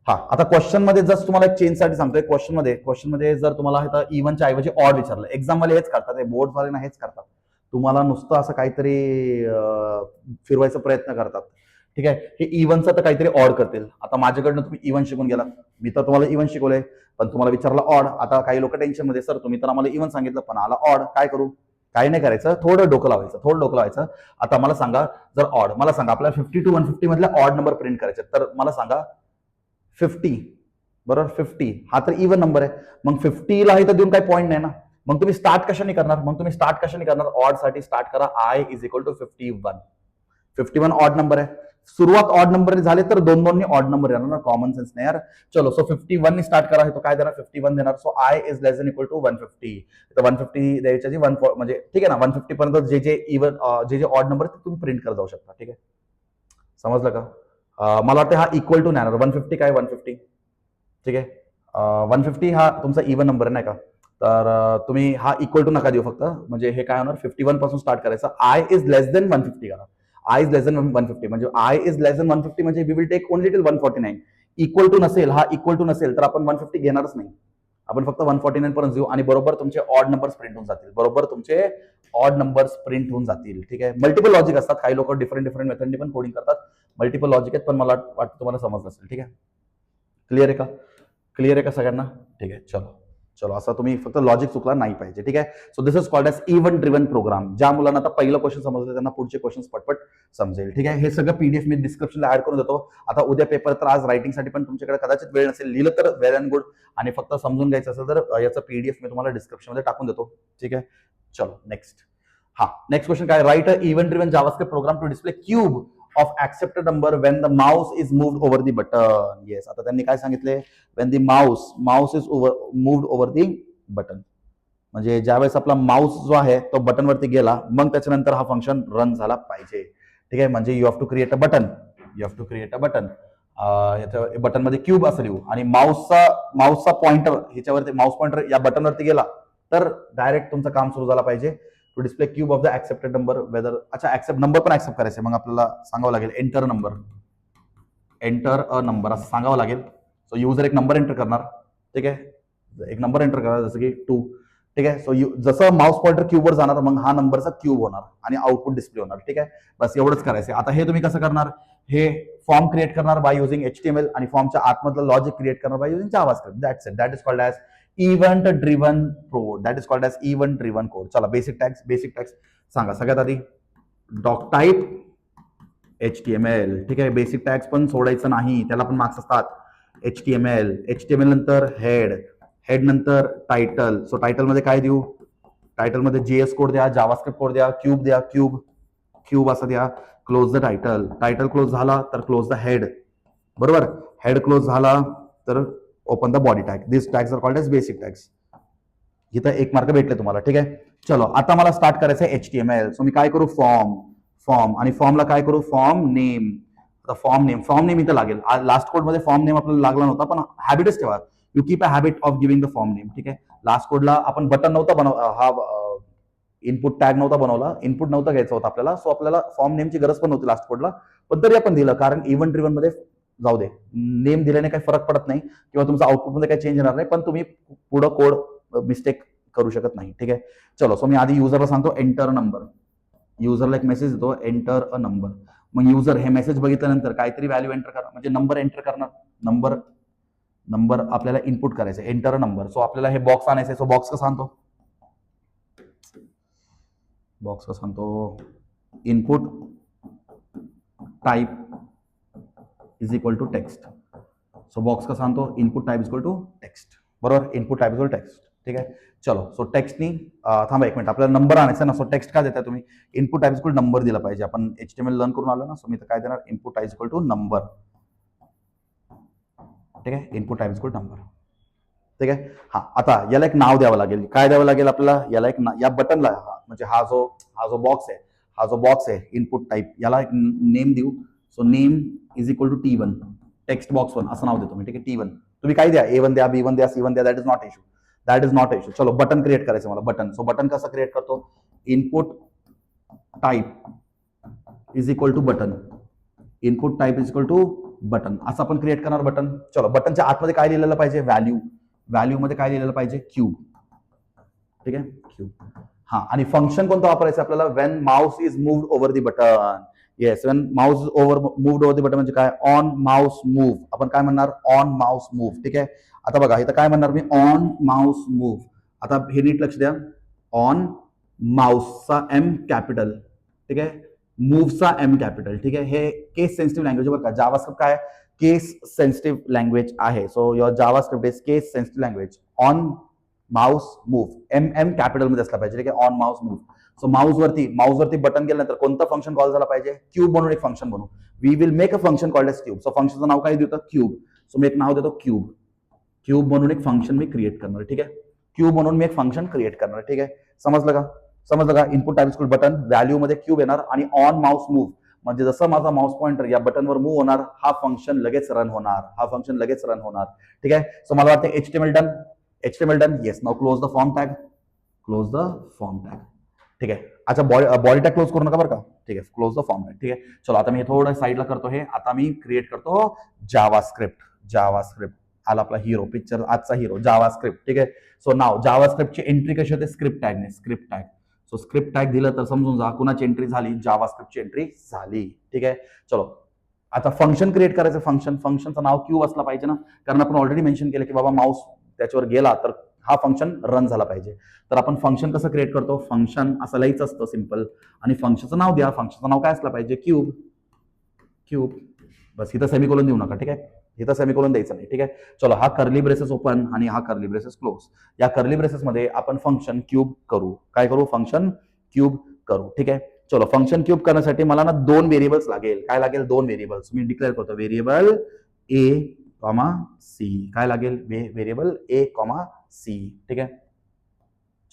हा, आता क्वेश्चन मध्ये जस्ट तुम्हाला एक चेंज साठी सांगतोय. क्वेश्चन मध्ये जर तुम्हाला इथं इव्हनच्या ऐवजी ऑड विचारलं, एक्झाम वाले हेच करतात, बोर्ड वाले ना हेच करतात, तुम्हाला नुसतं असं काहीतरी फिरवायचा प्रयत्न करतात. ठीक आहे, हे इव्हनचं तर काहीतरी ऑड करतील. आता माझ्याकडनं तुम्ही इव्हन शिकून गेला, मी तर तुम्हाला इव्हन शिकवलंय, पण तुम्हाला विचारलं ऑड. आता काही लोक टेन्शन मध्ये, सर तुम्ही तर आम्हाला इव्हन सांगितलं पण आला ऑड, काय करू? काही नाही करायचं, थोडं डोकं लावायचं. आता मला सांगा, जर ऑड, मला सांगा आपल्याला 50 to 150 मधले ऑड नंबर प्रिंट करायचे, तर मला सांगा 50, बरोबर? 50 हा तर इव्हन नंबर आहे, मग 50 ला इथं देऊन काही पॉईंट नाही ना. मग तुम्ही स्टार्ट कशाने करणार? ऑड साठी स्टार्ट करा, I is equal to 51 odd number आहे. सुरुवात ऑड नंबर झाले तर 2 ऑड नंबर येणार ना, कॉमन सेन्स नाही यार. चलो, सो 51 ने स्टार्ट करा, तो काय देणार? 51 देणार. So I is less than equal to 150. तर 150 द्यायच्या 1 म्हणजे ठीक आहे ना, 150 पर्यंत जे इव्हन जे ऑड नंबर तुम्ही प्रिंट करत जाऊ शकता. ठीक आहे, समजलं का? मला वाटतं हा इक्वल टू नाही येणार. 150 काय? 150. ठीक आहे, 150 हा तुमचा इव्हन नंबर नाही का? तर तुम्ही हा इक्वल टू नका देऊ फक्त, म्हणजे हे काय होणार? 51 पासून स्टार्ट करायचं. I इज लेस देन 150 करा. I इज लेस देन 150 म्हणजे I इज लेस देन 150 म्हणजे we will take only till 149. Equal to नसेल, हा इक्वल टू नसेल तर आपण 150 घेणारच नाही, आपण फक्त 149 पर्यंत जाऊ आणि बरोबर तुमचे ऑड नंबर्स प्रिंट होऊन जातील. ठीक आहे, मल्टिपल लॉजिक असतात, काही लोक डिफरंट मेथडने पण कोडिंग करतात, मल्टिपल लॉजिक आहेत, पण मला वाटतं तुम्हाला समजलं असेल. ठीक आहे, क्लिअर आहे का सगळ्यांना? ठीक आहे, चलो असं तुम्ही फक्त लॉजिक चुकला नाही पाहिजे. ठीक आहे, so this is called as event driven program. ज्या मुलांना आता पहिलं क्वेश्चन समजलं त्यांना पुढचे क्वेश्चन पटपट समजेल. ठीक आहे, हे सगळं पीडीएफ मी डिस्क्रिप्शनला ऍड करून देतो. आता उद्या पेपर, तर आज रायटिंगसाठी पण तुमच्याकडे कदाचित वेळ नसेल, लिहिलं तर वेल अँड गुड, आणि फक्त समजून घ्यायचं असेल तर याचं पीडीएफ मी तुम्हाला डिस्क्रिप्शन मध्ये टाकून देतो. ठीक आहे, चलो नेक्स्ट. नेक्स्ट क्वेश्चन काय? Write a event driven JavaScript program to display cube of accepted number when the mouse is moved over the button. Yes, आता त्यांनी काय सांगितले? when the mouse is moved over the button, म्हणजे ज्यावेळेस आपला माऊस जो आहे तो बटन वरती गेला, मग त्याच्यानंतर हा फंक्शन रन झाला पाहिजे. ठीक आहे, म्हणजे you have to create a button. याच्या बटन मध्ये क्यूब असं लिहू, आणि माऊसचा पॉइंटर ह्याच्यावरती, माऊस पॉइंटर या बटन वरती गेला तर डायरेक्ट तुमचं काम सुरू झालं पाहिजे. To display cube of the accepted number whether. अच्छा, ऍक्सेप्ट नंबर पण ऍक्सेप्ट करायचे, मग आपल्याला सांगावं लागेल एंटर अ नंबर असं सांगावं लागेल. सो युजर एक नंबर एंटर करणार. ठीक आहे, एक नंबर एंटर करणार जसं की 2. ठीक आहे, सो जसं माउस पॉइंटर क्यूबवर जाणार, मग हा नंबरचा क्यूब होणार आणि आउटपुट डिस्प्ले होणार. ठीक आहे, बस एवढंच करायचं. आता हे तुम्ही कसं करणार? हे फॉर्म क्रिएट करणार बाय युझिंग HTML, आणि फॉर्मच्या आतमधलं लॉजिक क्रिएट करणार by using JavaScript. That's it. That is called as event driven code. चला, बेसिक टॅग्स सांगा सगळ्यात आधी. Doc type HTML. ठीक आहे, बेसिक टॅग्स पण सोडायचं नाही, त्याला पण मार्क्स असतात. HTML नंतर हेड नंतर टायटल. सो टायटल मध्ये काय देऊ? टायटल मध्ये JS कोड द्या, जावास्क्रिप्ट कोड द्या, क्यूब असं द्या. क्लोज द टायटल क्लोज झाला तर क्लोज द हेड. बरोबर, हेड क्लोज झाला तर open the body tag. This tags are called as basic tags. इथं 1 मार्क भेटले तुम्हाला. ठीक आहे, चलो आता मला स्टार्ट करायचं आहे HTML. सो मी काय करू? फॉर्म, आणि फॉर्मला काय करू? फॉर्म नेम इथं लागेल. लास्ट कोड मध्ये फॉर्म नेम आपल्याला लागला नव्हता, पण हॅबिटच ठेवा, you keep a habit of giving the form name. ठीक आहे, लास्ट कोडला आपण बटन नव्हता हा इनपुट टॅग नव्हता बनवला, इनपुट नव्हता घ्यायचा होता आपल्याला, सो आपल्याला फॉर्म नेमची गरज पण नव्हती लास्ट कोडला, पण तरी आपण दिलं, कारण इव्हेंट ड्रिव्हन मध्ये जाऊ दे, नेम दिल्याने काही फरक पडत नाही किंवा तुमचा आउटपुट मध्ये काही चेंज येणार नाही, पण तुम्ही पुढं कोड मिस्टेक करू शकत नाही. ठीक आहे, चलो. सो मी आधी युजरला सांगतो एंटर नंबर. युजरला एक मेसेज येतो, एंटर अ नंबर. मग युजर हे मेसेज बघितल्यानंतर काहीतरी व्हॅल्यू एंटर करणार, म्हणजे नंबर एंटर करणार. नंबर आपल्याला इनपुट करायचं, एंटर अ नंबर. सो आपल्याला हे बॉक्स आणायचं. सो बॉक्स कसं आणतो? Input type is equal to text. So box कसा आणतो? Input type is equal to text. बरोबर, input type is equal text. ठीक आहे, चलो. सो टेक्स्टनी थांबा 1 मिनिट, आपल्याला नंबर आणायचा ना. सो टेक्स्ट का देताय तुम्ही? Input type is equal number दिला पाहिजे. आपण HTML लर्न करून आलो ना, सो मी तर काय देणार? Input type is equal to number. ठीक आहे, input type is equal number. ठीक आहे, आता याला एक नाव द्यावं लागेल. काय द्यावं लागेल आपल्याला? याला एक या बटनला, म्हणजे हा जो बॉक्स आहे, हा जो बॉक्स आहे इनपुट टाईप याला नेम देऊ. So name is equal to T1, text box 1 असं नाव देतो मी. ठीक आहे, T1. तुम्ही काय द्या, A1 द्या, B1 द्या, C1 द्या, that is not issue. That is not issue. चलो बटन क्रिएट करायचं मला. बटन, सो बटन कसं क्रिएट करतो, input type is equal to button. Input type is equal to button असं आपण क्रिएट करणार बटन. चलो बटनच्या आतमध्ये काय लिहिलेलं पाहिजे, व्हॅल्यू. व्हॅल्यू मध्ये काय लिहिलेलं पाहिजे, क्यूब. ठीक आहे, क्यूब. हा, आणि फंक्शन कोणतं वापरायचं आपल्याला, when mouse is moved over the button. Yes, when mouse moved over the button म्हणजे काय, ऑन माउस मूव्ह. आपण काय म्हणणार, ऑन माउस मूव्ह. ठीक आहे, आता बघा इथं काय म्हणणार मी, ऑन माउस मूव्ह. आता हे नीट लक्ष द्या, ऑन माउसचा एम कॅपिटल. ठीक आहे, मूव्हचा एम कॅपिटल. ठीक आहे, हे केस सेन्सिटिव्ह लँग्वेज बरं का. जावास्क्रिप्ट काय, केस सेन्सिटिव्ह लँग्वेज आहे. So your JavaScript is case sensitive language. On mouse move, M capital मध्ये असला पाहिजे. ठीक आहे, ऑन माउस मूव्ह. सो माउसवरती बटन गेल्यानंतर कोणतं फंक्शन कॉल झाला पाहिजे, क्यूब म्हणून एक फंक्शन बनवू. We will make a function called as cube. So फंक्शनचं नाव काय देतो, क्यूब. सो मी एक नाव देतो क्यूब. क्यूब म्हणून एक फंक्शन मी क्रिएट करणार. ठीक आहे, क्यूब म्हणून मी एक फंक्शन क्रिएट करणार. ठीक आहे, समजलं का, समजलं का. Input type is button, value मध्ये क्यूब येणार आणि ऑन माउस मूव्ह म्हणजे जसं माझा माउस पॉइंटर या बटनवर मूव्ह होणार, हा फंक्शन लगेच रन होणार. हा फंक्शन लगेच रन होणार. ठीक आहे, सो मला वाटतं HTML done. HTML done. Yes, now close the form tag. Close the form tag. ठीक आहे, अच्छा बॉडी टॅग क्लोज करू नका बरं का. ठीक आहे, क्लोज द फॉर्म टॅग. ठीक आहे, चलो आता मी थोडं साईडला करतो हे. आता मी क्रिएट करतो जावास्क्रिप्ट. जावास्क्रिप्ट आला आपला हिरो, पिक्चर आजचा हिरो, जावास्क्रिप्ट. ठीक आहे, सो नाव जावास्क्रिप्टची एंट्री कशी होते, स्क्रिप्ट टॅगने. Script tag. So script tag दिलं तर समजून जा कुणाची एंट्री झाली, जावास्क्रिप्टची एंट्री झाली. ठीक आहे, चलो आता फंक्शन क्रिएट करायचं. फंक्शनचं नाव क्यूब असलं पाहिजे ना, कारण आपण ऑलरेडी मेन्शन केलं की बाबा माऊस त्याच्यावर गेला तर हा फंक्शन रन झाला पाहिजे. तर आपण फंक्शन कसं क्रिएट करतो, फंक्शन असं लिहायचं असतं सिंपल, आणि फंक्शनचं नाव द्या. फंक्शनचं नाव काय असलं पाहिजे, क्यूब. क्यूब, बस. इथं सेमिकोलन देऊ नका. ठीक आहे, इथं सेमिकोलन द्यायचं नाही. ठीक आहे, चलो हा कर्ली ब्रेसेस ओपन आणि हा कर्ली ब्रेसेस क्लोज. या कर्ली ब्रेसेस मध्ये आपण फंक्शन क्यूब करू. काय करू, फंक्शन क्यूब करू. ठीक आहे, चलो फंक्शन क्यूब करण्यासाठी मला ना 2 व्हेरिएबल्स लागेल. काय लागेल, 2 व्हेरिएबल्स. मी डिक्लेअर करतो व्हेरिएबल A, C. काय लागेल, व्हेरिएबल A, C. ठीक आहे,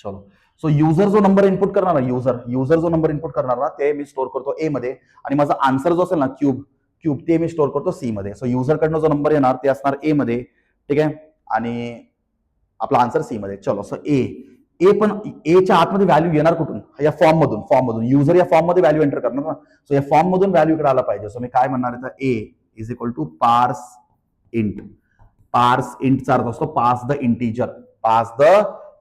चलो. सो युजर जो नंबर इनपुट करणार, युजर जो नंबर इनपुट करणार ना, ते मी स्टोअर करतो A मध्ये, आणि माझा आन्सर जो असेल ना क्यूब ते मी स्टोअर करतो C मध्ये. सो युजर कडनं जो नंबर येणार ते असणार A मध्ये. ठीक आहे, आणि आपला आन्सर C मध्ये. चलो, सो ए पण च्या आतमध्ये व्हॅल्यू येणार कुठून, या फॉर्म मधून. युजर या फॉर्म मध्ये व्हॅल्यू एंटर करणार ना, सो या फॉर्म मधून व्हॅल्यू इकडे आला पाहिजे. सो मी काय म्हणणार आहे, A इज इक्वल टू पार्स इंट. पार्स इंटचा अर्थ असतो pass the integer. Pass the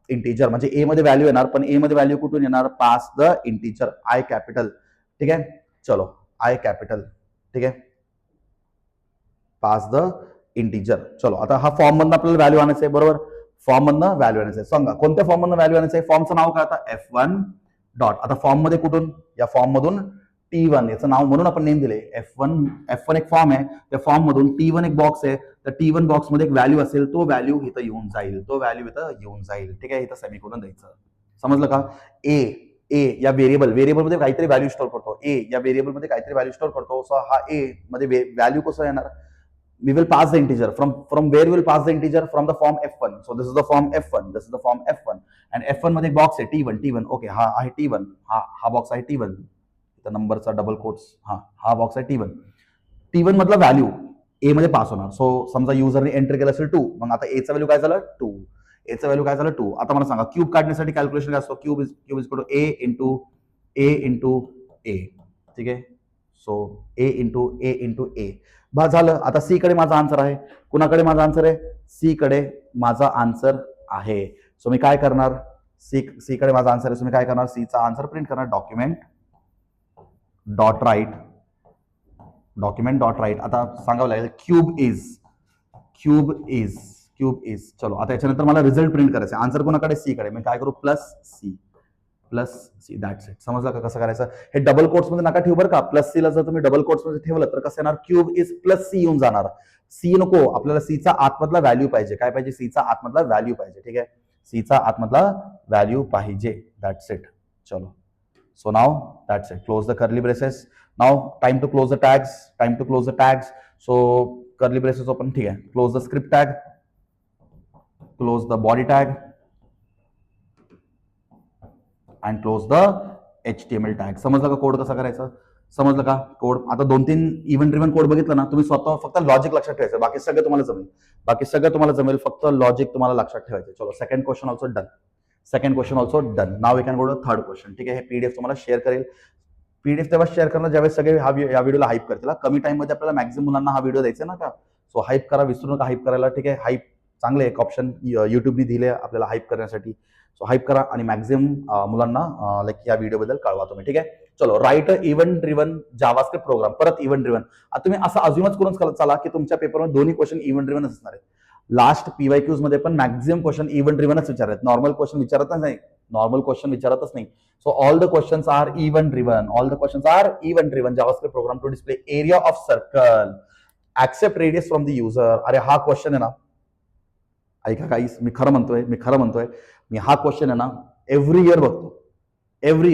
integer म्हणजे ए मध्ये व्हॅल्यू येणार, पण ए मध्ये व्हॅल्यू कुठून येणार, pass the integer, I capital. ठीक आहे, चलो आय कॅपिटल. ठीक आहे, पास द इंटीजर. चलो आता हा फॉर्म मधनं आपल्याला व्हॅल्यू आणायचं आहे, बरोबर. फॉर्म मधनं व्हॅल्यू आणायचं आहे. सांगा कोणत्या फॉर्म मधनं व्हॅल्यू आणायचं आहे. फॉर्मचं नाव काय, आता F1 डॉट. आता फॉर्म मध्ये कुठून, या फॉर्म मधून T1, याचं नाव म्हणून आपण नेम दिले F1 एक फॉर्म आहे, त्या फॉर्म मधून T1 एक बॉक्स आहे, तर T1 बॉक्स मध्ये एक व्हॅल्यू असेल, तो व्हॅल्यू इथं येऊन जाईल. ठीक आहे, इथं सेमीकोलन द्यायचं. समजलं का. ए या व्हेरिएबल मध्ये काहीतरी व्हॅल्यू स्टोअर करतो. या व्हेरिएबल मध्ये काहीतरी व्हॅल्यू स्टोअर करतो. सो हा ए मध्ये व्हॅल्यू कसं येणार, we will pass the integer from where we will pass the integer from the form F1. So this is the form F1, and F1 मध्ये बॉक्स आहे T1. ओके, हा आहे T1, हा बॉक्स आहे T1, त्या नंबरचा डबल कोट्स, हा बॉक्स आहे T1 मधला व्हॅल्यू ए मध्ये पास होणार. सो समजा युजरने एंटर केलं असेल 2, मग आता एचा व्हॅल्यू काय झालं 2. आता मला सांगा क्यूब काढण्यासाठी कॅल्क्युलेशन काय असतो, क्यूब इज ए इंटू ए. ठीक आहे, सो ए इंटू ए. बस झालं. आता सी कडे माझा आन्सर आहे. कुणाकडे माझा आन्सर आहे, सी कडे माझा आन्सर आहे. सो मी काय करणार, सी कडे माझा आन्सर आहे. सो मी काय करणार, सीचा आन्सर प्रिंट करणार, डॉक्युमेंट डॉट राईट. आता सांगावं लागेल क्यूब इज. चलो आता याच्यानंतर मला रिझल्ट प्रिंट करायचा. आन्सर कोणाकडे, सी कडे. मी काय करू, प्लस सी. That's it. समजलं का कसं करायचं. हे डबल कोट्स मध्ये नका ठेवू बरं का. प्लस सी ला जर तुम्ही डबल कोट्स मध्ये ठेवलं तर कसं येणार, क्यूब इज प्लस सी येऊन जाणार. सी नको, आपल्याला सीचा आतमधला व्हॅल्यू पाहिजे. काय पाहिजे, सीचा आतमधला व्हॅल्यू पाहिजे. ठीक आहे, सीचा आतमधला व्हॅल्यू पाहिजे. That's it. चलो, so now that's it. Close the curly braces. Now time to close the tags. So curly braces open. ठीक आहे, close the script tag, close the body tag, and close the HTML tag. समजलं का कोड कसा करायचा? समजलं का कोड? आता 2-3 इव्हेंट ड्रिव्हन कोड बघितलं ना, तुम्ही स्वतः फक्त लॉजिक लक्षात ठेवायचं, बाकी सगळं तुम्हाला जमेल. बाकी सगळं तुम्हाला जमेल, फक्त लॉजिक तुम्हाला लक्षात ठेवायचं. चलो, second question also done. Second question also done. Now we can go to third question. ठीक आहे, हे पीडीएफ तुम्हाला शेअर करेल. पीडीएफ तेव्हा शेअर करणार ज्यावेळेस सगळे या व्हिडिओला हाईप करतील. कमी टाइम मध्ये आपल्याला मॅक्झिमम मुलांना हा व्हिडिओ द्यायचा ना का, सो हाईप करा, विसरू नका हाईप करायला. ठीक आहे, हाईप चांगले एक ऑप्शन युट्यूबने दिले आपल्याला हाईप करण्यासाठी. सो हाईप करा आणि मॅक्झिमम मुलांना लाईक या व्हिडिओ बद्दल कळवा तुम्ही. ठीक आहे, चलो, write a event driven JavaScript program. परत इव्हेंट ड्रिव्हन. आता तुम्ही असं अज्युमच करून चला की तुमच्या पेपरमध्ये दोन्ही क्वेश्चन इव्हेंट ड्रिव्हनच असणार आहेत. लास्ट पीवायक्यूज मध्ये पण मॅक्झिमम क्वेश्चन इव्हेंट ड्रिव्हनच विचारतात, नॉर्मल क्वेश्चन विचारतच नाही. नॉर्मल क्वेश्चन विचारतच नाही. So all the questions are event driven. All the questions are event driven. JavaScript program to display area of circle. Accept radius from the user. अरे हा क्वेश्चन आहे ना, ऐका काहीच, मी खरं म्हणतोय, मी हा क्वेश्चन आहे ना एव्हरी इयर बघतो. एव्हरी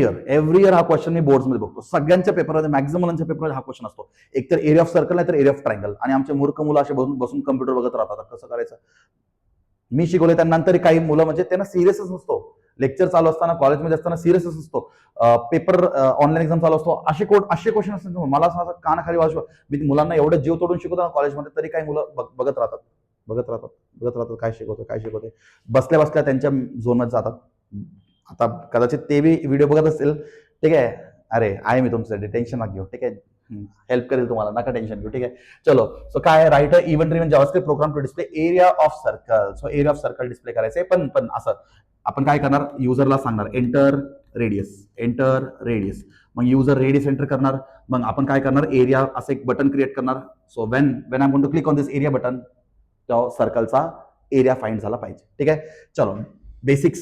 इयर हा क्वेश्चन मी बोर्ड्स मध्ये बघतो. सगळ्यांच्या पेपरमध्ये, मॅक्झिमम मुलांच्या पेपरमध्ये हा क्वेश्चन असतो. एक तर एरिया ऑफ सर्कल नाही तर एरिया ऑफ ट्रायंगल. आणि आमचे मूर्ख मुलं असे बसून कम्प्युटर बघत राहतात कसं करायचं. मी शिकवले त्यानंतर काही मुलं म्हणजे त्यांना सिरियसच नसतो. लेक्चर चालू असताना, कॉलेजमध्ये असताना सिरियसच असतो. पेपर ऑनलाईन एक्झाम चालू असतो, असे क्वेश्चन असतात. मला असं कानाखाली वाजवा, मी मुलांना एवढं जीव तोडून शिकवतो ना कॉलेजमध्ये, तरी काही मुलं बघत राहतात काय शिकवतोय. बसल्या त्यांच्या झोनमध्ये जातात. आता कदाचित ते बी व्हिडिओ बघत असतील. ठीक आहे, अरे आहे मी तुमच्यासाठी, टेन्शन नका घेऊ. ठीक आहे, हेल्प करेल तुम्हाला, नका टेन्शन घेऊ. ठीक आहे, चलो. सो काय, write a event driven JavaScript program to display area of circle. So area of circle display करायचंय, पण असं आपण काय करणार, युजरला सांगणार एंटर रेडियस. मग युजर रेडियस एंटर करणार. मग आपण काय करणार, एरिया असं एक बटन क्रिएट करणार. So when I going to click on this area button, तो सर्कलचा एरिया फाइंड झाला पाहिजे. ठीक आहे, चलो, basics,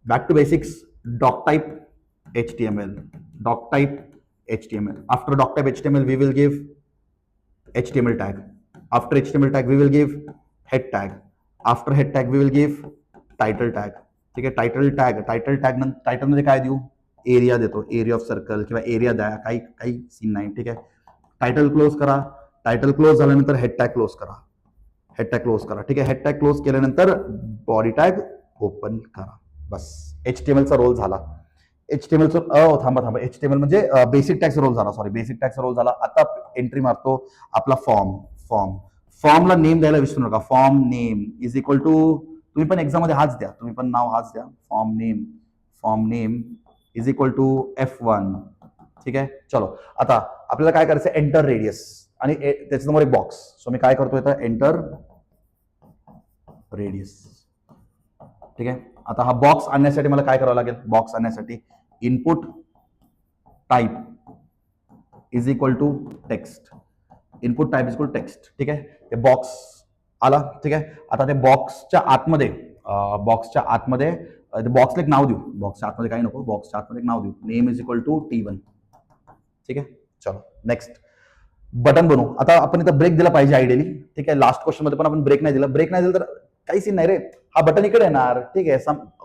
back to basics. Doc type HTML. After doc type HTML, we will give HTML tag. After HTML tag, we will give head tag. After head tag, we will give title tag. ठीक आहे, टायटल मध्ये काय देऊ, एरिया देतो, एरिया ऑफ सर्कल किंवा एरिया द्या, काही सीन नाही. ठीक आहे, टायटल क्लोज करा. टायटल क्लोज झाल्यानंतर हेड टॅग क्लोज करा. ठीक आहे, हेड टॅग क्लोज केल्यानंतर बॉडी टॅग ओपन करा. बस, HTMLचा रोल झाला. थांबा, HTML म्हणजे बेसिक टॅगचा रोल झाला. बेसिक टॅगचा रोल झाला. आता एंट्री मारतो आपला फॉर्मला नेम द्यायला विसरू नका. Form name is equal to, तुम्ही पण एक्झाम मध्ये हाच द्या, form name is equal to F1. ठीक आहे, चलो. आता आपल्याला काय करायचं, एंटर रेडियस आणि त्याच्यासमोर एक बॉक्स. सो मी काय करतो इथं, एंटर रेडियस. ठीक आहे, आता हा बॉक्स आणण्यासाठी मला काय करावं लागेल, बॉक्स आणण्यासाठी input type is equal to text. ठीक आहे, ते बॉक्स आला. ठीक आहे, आता ते बॉक्सच्या आतमध्ये बॉक्सला एक नाव देऊ. बॉक्सच्या आतमध्ये काही नको, बॉक्सच्या आतमध्ये एक नाव देऊ, name is equal to T1. ठीक आहे, चलो नेक्स्ट. बटन बनवू. आता आपण इथं ब्रेक दिला पाहिजे आयडियली. ठीक आहे, लास्ट क्वेश्चन मध्ये पण आपण ब्रेक नाही दिलं तर काही सीन नाही रे, हा बटन इकडे येणार. ठीक आहे,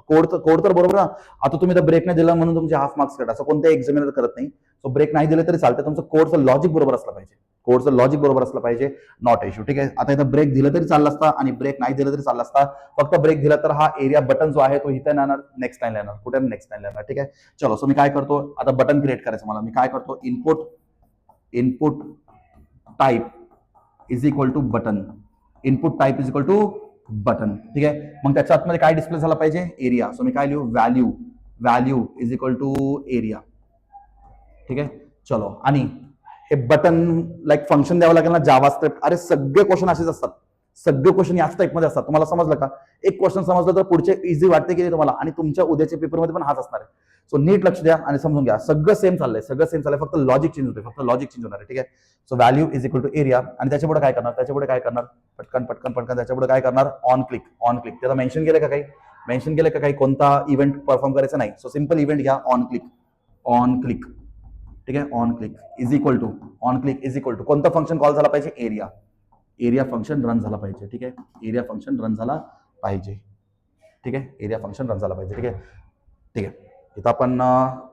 कोड तर बरोबर ना. आता तुम्ही तर ब्रेक नाही दिला म्हणून तुमचे हाफ मार्क्स कट, असं कोणत्या एक्झामिनर करत नाही. सो ब्रेक नाही दिले तरी चालतं, तुमचं कोडचं लॉजिक बरोबर असलं पाहिजे. Not issue. ठीक आहे, आता इथं ब्रेक दिलं तरी चाललं असता आणि ब्रेक नाही दिलं तरी चाललं असता. फक्त ब्रेक दिला तर हा एरिया बटन जो आहे तो इथं येणार, नेक्स्ट लाईनला येणार, कुठे नेक्स्ट लाईनला येणार. ठीक आहे, चलो. सो मी काय करतो, आता बटन क्रिएट करायचं मला. मी काय करतो, input type is equal to button. ठीक आहे, मग त्याच्या आतमध्ये काय डिस्प्ले झाला पाहिजे, एरिया. सो मी काय लिहू, value is equal to area. ठीक आहे, चलो. आणि हे बटन लाईक फंक्शन द्यावं लागेल ना, जावास्क्रिप्ट. अरे सगळे क्वेश्चन असेच असतात, याच टाईपमध्ये असतात. तुम्हाला समजलं का, एक क्वेश्चन समजलं तर पुढचे इझी वाटते की तुम्हाला, आणि तुमच्या उद्याच्या पेपरमध्ये पण हाच असणार आहे. सो नीट लक्ष द्या आणि समजून घ्या, सगळं सेम चाललंय, फक्त लॉजिक चेंज होणार आहे. ठीक आहे, so value is equal to area. आणि त्याच्यापुढे काय करणार, पटकन त्याच्यापुढे काय करणार, ऑन क्लिक. त्याला मेन्शन केलं का काही, कोणता इव्हेंट परफॉर्म करायचा नाही. सो सिंपल इव्हेंट घ्या, ऑन क्लिक. ठीक आहे, on click is equal to कोणतं फंक्शन कॉल झाला पाहिजे, एरिया फंक्शन रन झाला पाहिजे. ठीक आहे, एरिया फंक्शन रन झाला पाहिजे. ठीक आहे, इथं आपण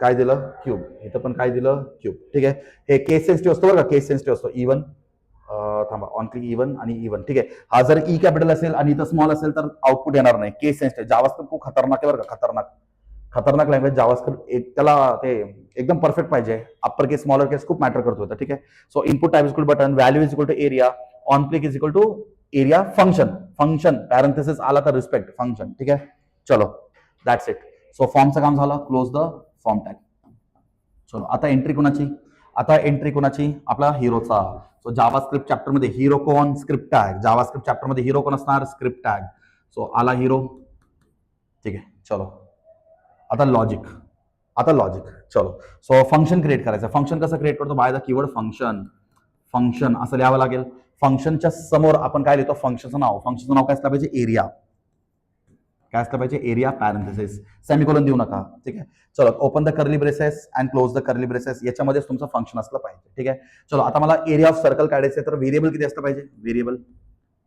काय दिलं, क्यूब. इथं पण काय दिलं, क्यूब. ठीक आहे, हे केस सेन्सिटिव्ह असतो बरं का, इव्हन. थांबा, ऑन क्लिक इव्हन आणि इव्हन. ठीक आहे, हा जर कॅपिटल असेल आणि इथं स्मॉल असेल तर आउटपुट येणार नाही. केस सेन्सिटिव्ह. जावास्क्रिप्ट खूप खतरनाक आहे बरं का, खतरनाक लँग्वेज जावास्क्रिप्ट, त्याला ते एकदम परफेक्ट पाहिजे. अप्पर केस स्मॉलर केस खूप मॅटर करतो होता. ठीक आहे. So input type is equal button, value is equal to area, on click is equal to area function, function parenthesis आला तर रिस्पेक्ट फंक्शन. ठीक आहे. चलो दॅट्स इट. सो फॉर्मचं काम झालं. Close the form tag. चलो आता एंट्री कोणाची, आता एंट्री कोणाची, आपला हिरोचा. सो जावास्क्रिप्ट चॅप्टर मध्ये हिरो कोण, स्क्रिप्ट टॅग. जावास्क्रिप्ट चॅप्टर मध्ये हिरो कोण असणार, स्क्रिप्ट टॅग. सो आला हिरो. ठीक आहे. चलो आता लॉजिक, आता लॉजिक. चलो सो फंक्शन क्रिएट करायचं. फंक्शन कसं क्रिएट करतो, by the keyword function. Function असं लिहावं लागेल. फंक्शनच्या समोर आपण काय लिहितो, फंक्शनचं नाव. फंक्शनचं नाव काय असलं पाहिजे, एरिया. काय असलं पाहिजे, एरिया पॅरेंथेसिस, सेमिकोलन देऊ नका. ठीक आहे. चलो open the curly braces and close the curly braces. याच्यामध्येच तुमचं फंक्शन असलं पाहिजे. ठीक आहे. चलो आता मला एरिया ऑफ सर्कल काढायचं आहे, तर व्हेरिएबल किती असलं पाहिजे, व्हेरिएबल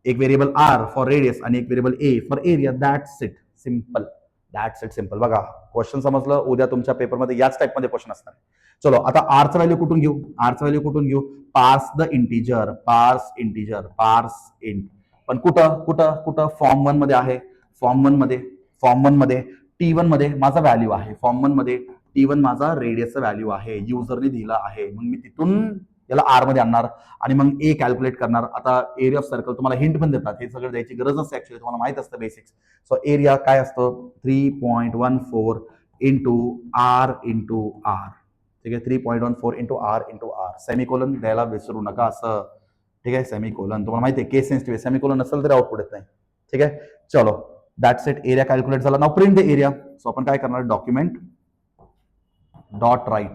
एक व्हेरिएबल आर फॉर रेडियस आणि एक variable A for area. That's it, simple. That's it, simple. बघा क्वेश्चन समजलं. उद्या तुमच्या पेपरमध्ये याच टाईपमध्ये क्वेश्चन असणार. चलो आता आरचं व्हॅल्यू कुठून घेऊ, आरचं व्हॅल्यू कुठून घेऊ, पार्स द इंटिजर, पार्स इंटिजर, पार्स इंट. पण कुठं कुठं कुठं, फॉर्म 1 मध्ये आहे. फॉर्म 1 मध्ये, फॉर्म 1 मध्ये T1 मध्ये माझा व्हॅल्यू आहे. फॉर्म 1 मध्ये T1 माझा रेडियसचा व्हॅल्यू आहे, युजरने दिला आहे. मग मी तिथून याला आर मध्ये आणणार आणि मग ए कॅल्क्युलेट करणार. आता एरिया ऑफ सर्कल तुम्हाला हिंट पण देतात, हे सगळं द्यायची गरज नसते ऍक्च्युली, तुम्हाला माहित असतं बेसिक्स. सो एरिया काय असतं, 3.14 इंटू आर इंटू आर. ठीक आहे. 3.14 into R into R. Semicolon द्यायला विसरू नका असं. ठीक आहे. सेमिकोलन तुम्हाला माहिती आहे केस सेन्सिटिव्ह आहे, सेमिकोलन नसेल तरी आउटपुट येत नाही. ठीक आहे. चलो दॅट्स इट. एरिया कॅल्क्युलेट झाला. नाव प्रिंट द एरिया. सो आपण काय करणार, डॉक्युमेंट डॉट राईट.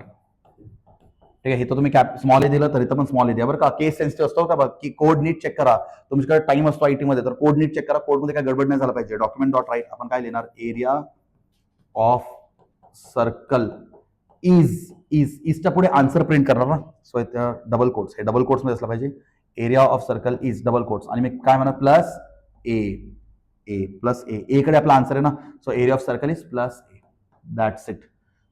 ठीक आहे. इथं तुम्ही स्मॉल ए दिलं तर इथं पण स्मॉल ए द्या बरं का. केस सेन्सिटिव्ह असतो का बघ, की कोड नीट चेक करा. तुमच्याकडे टाइम असतो आयटी मध्ये, तर कोड नीट चेक करा. कोडमध्ये काय गडबड नाही झाला पाहिजे. Document dot write. आपण काय लिहिणार, एरिया ऑफ सर्कल इज, इजच्या पुढे आन्सर प्रिंट करणार ना. सो इथं डबल कोट्स, हे डबल कोट्स मध्ये असलं पाहिजे. Area of circle is double quotes आणि मी काय म्हणणार, प्लस ए, ए प्लस ए कडे आपला आन्सर आहे ना. So area of circle is plus A. That's it,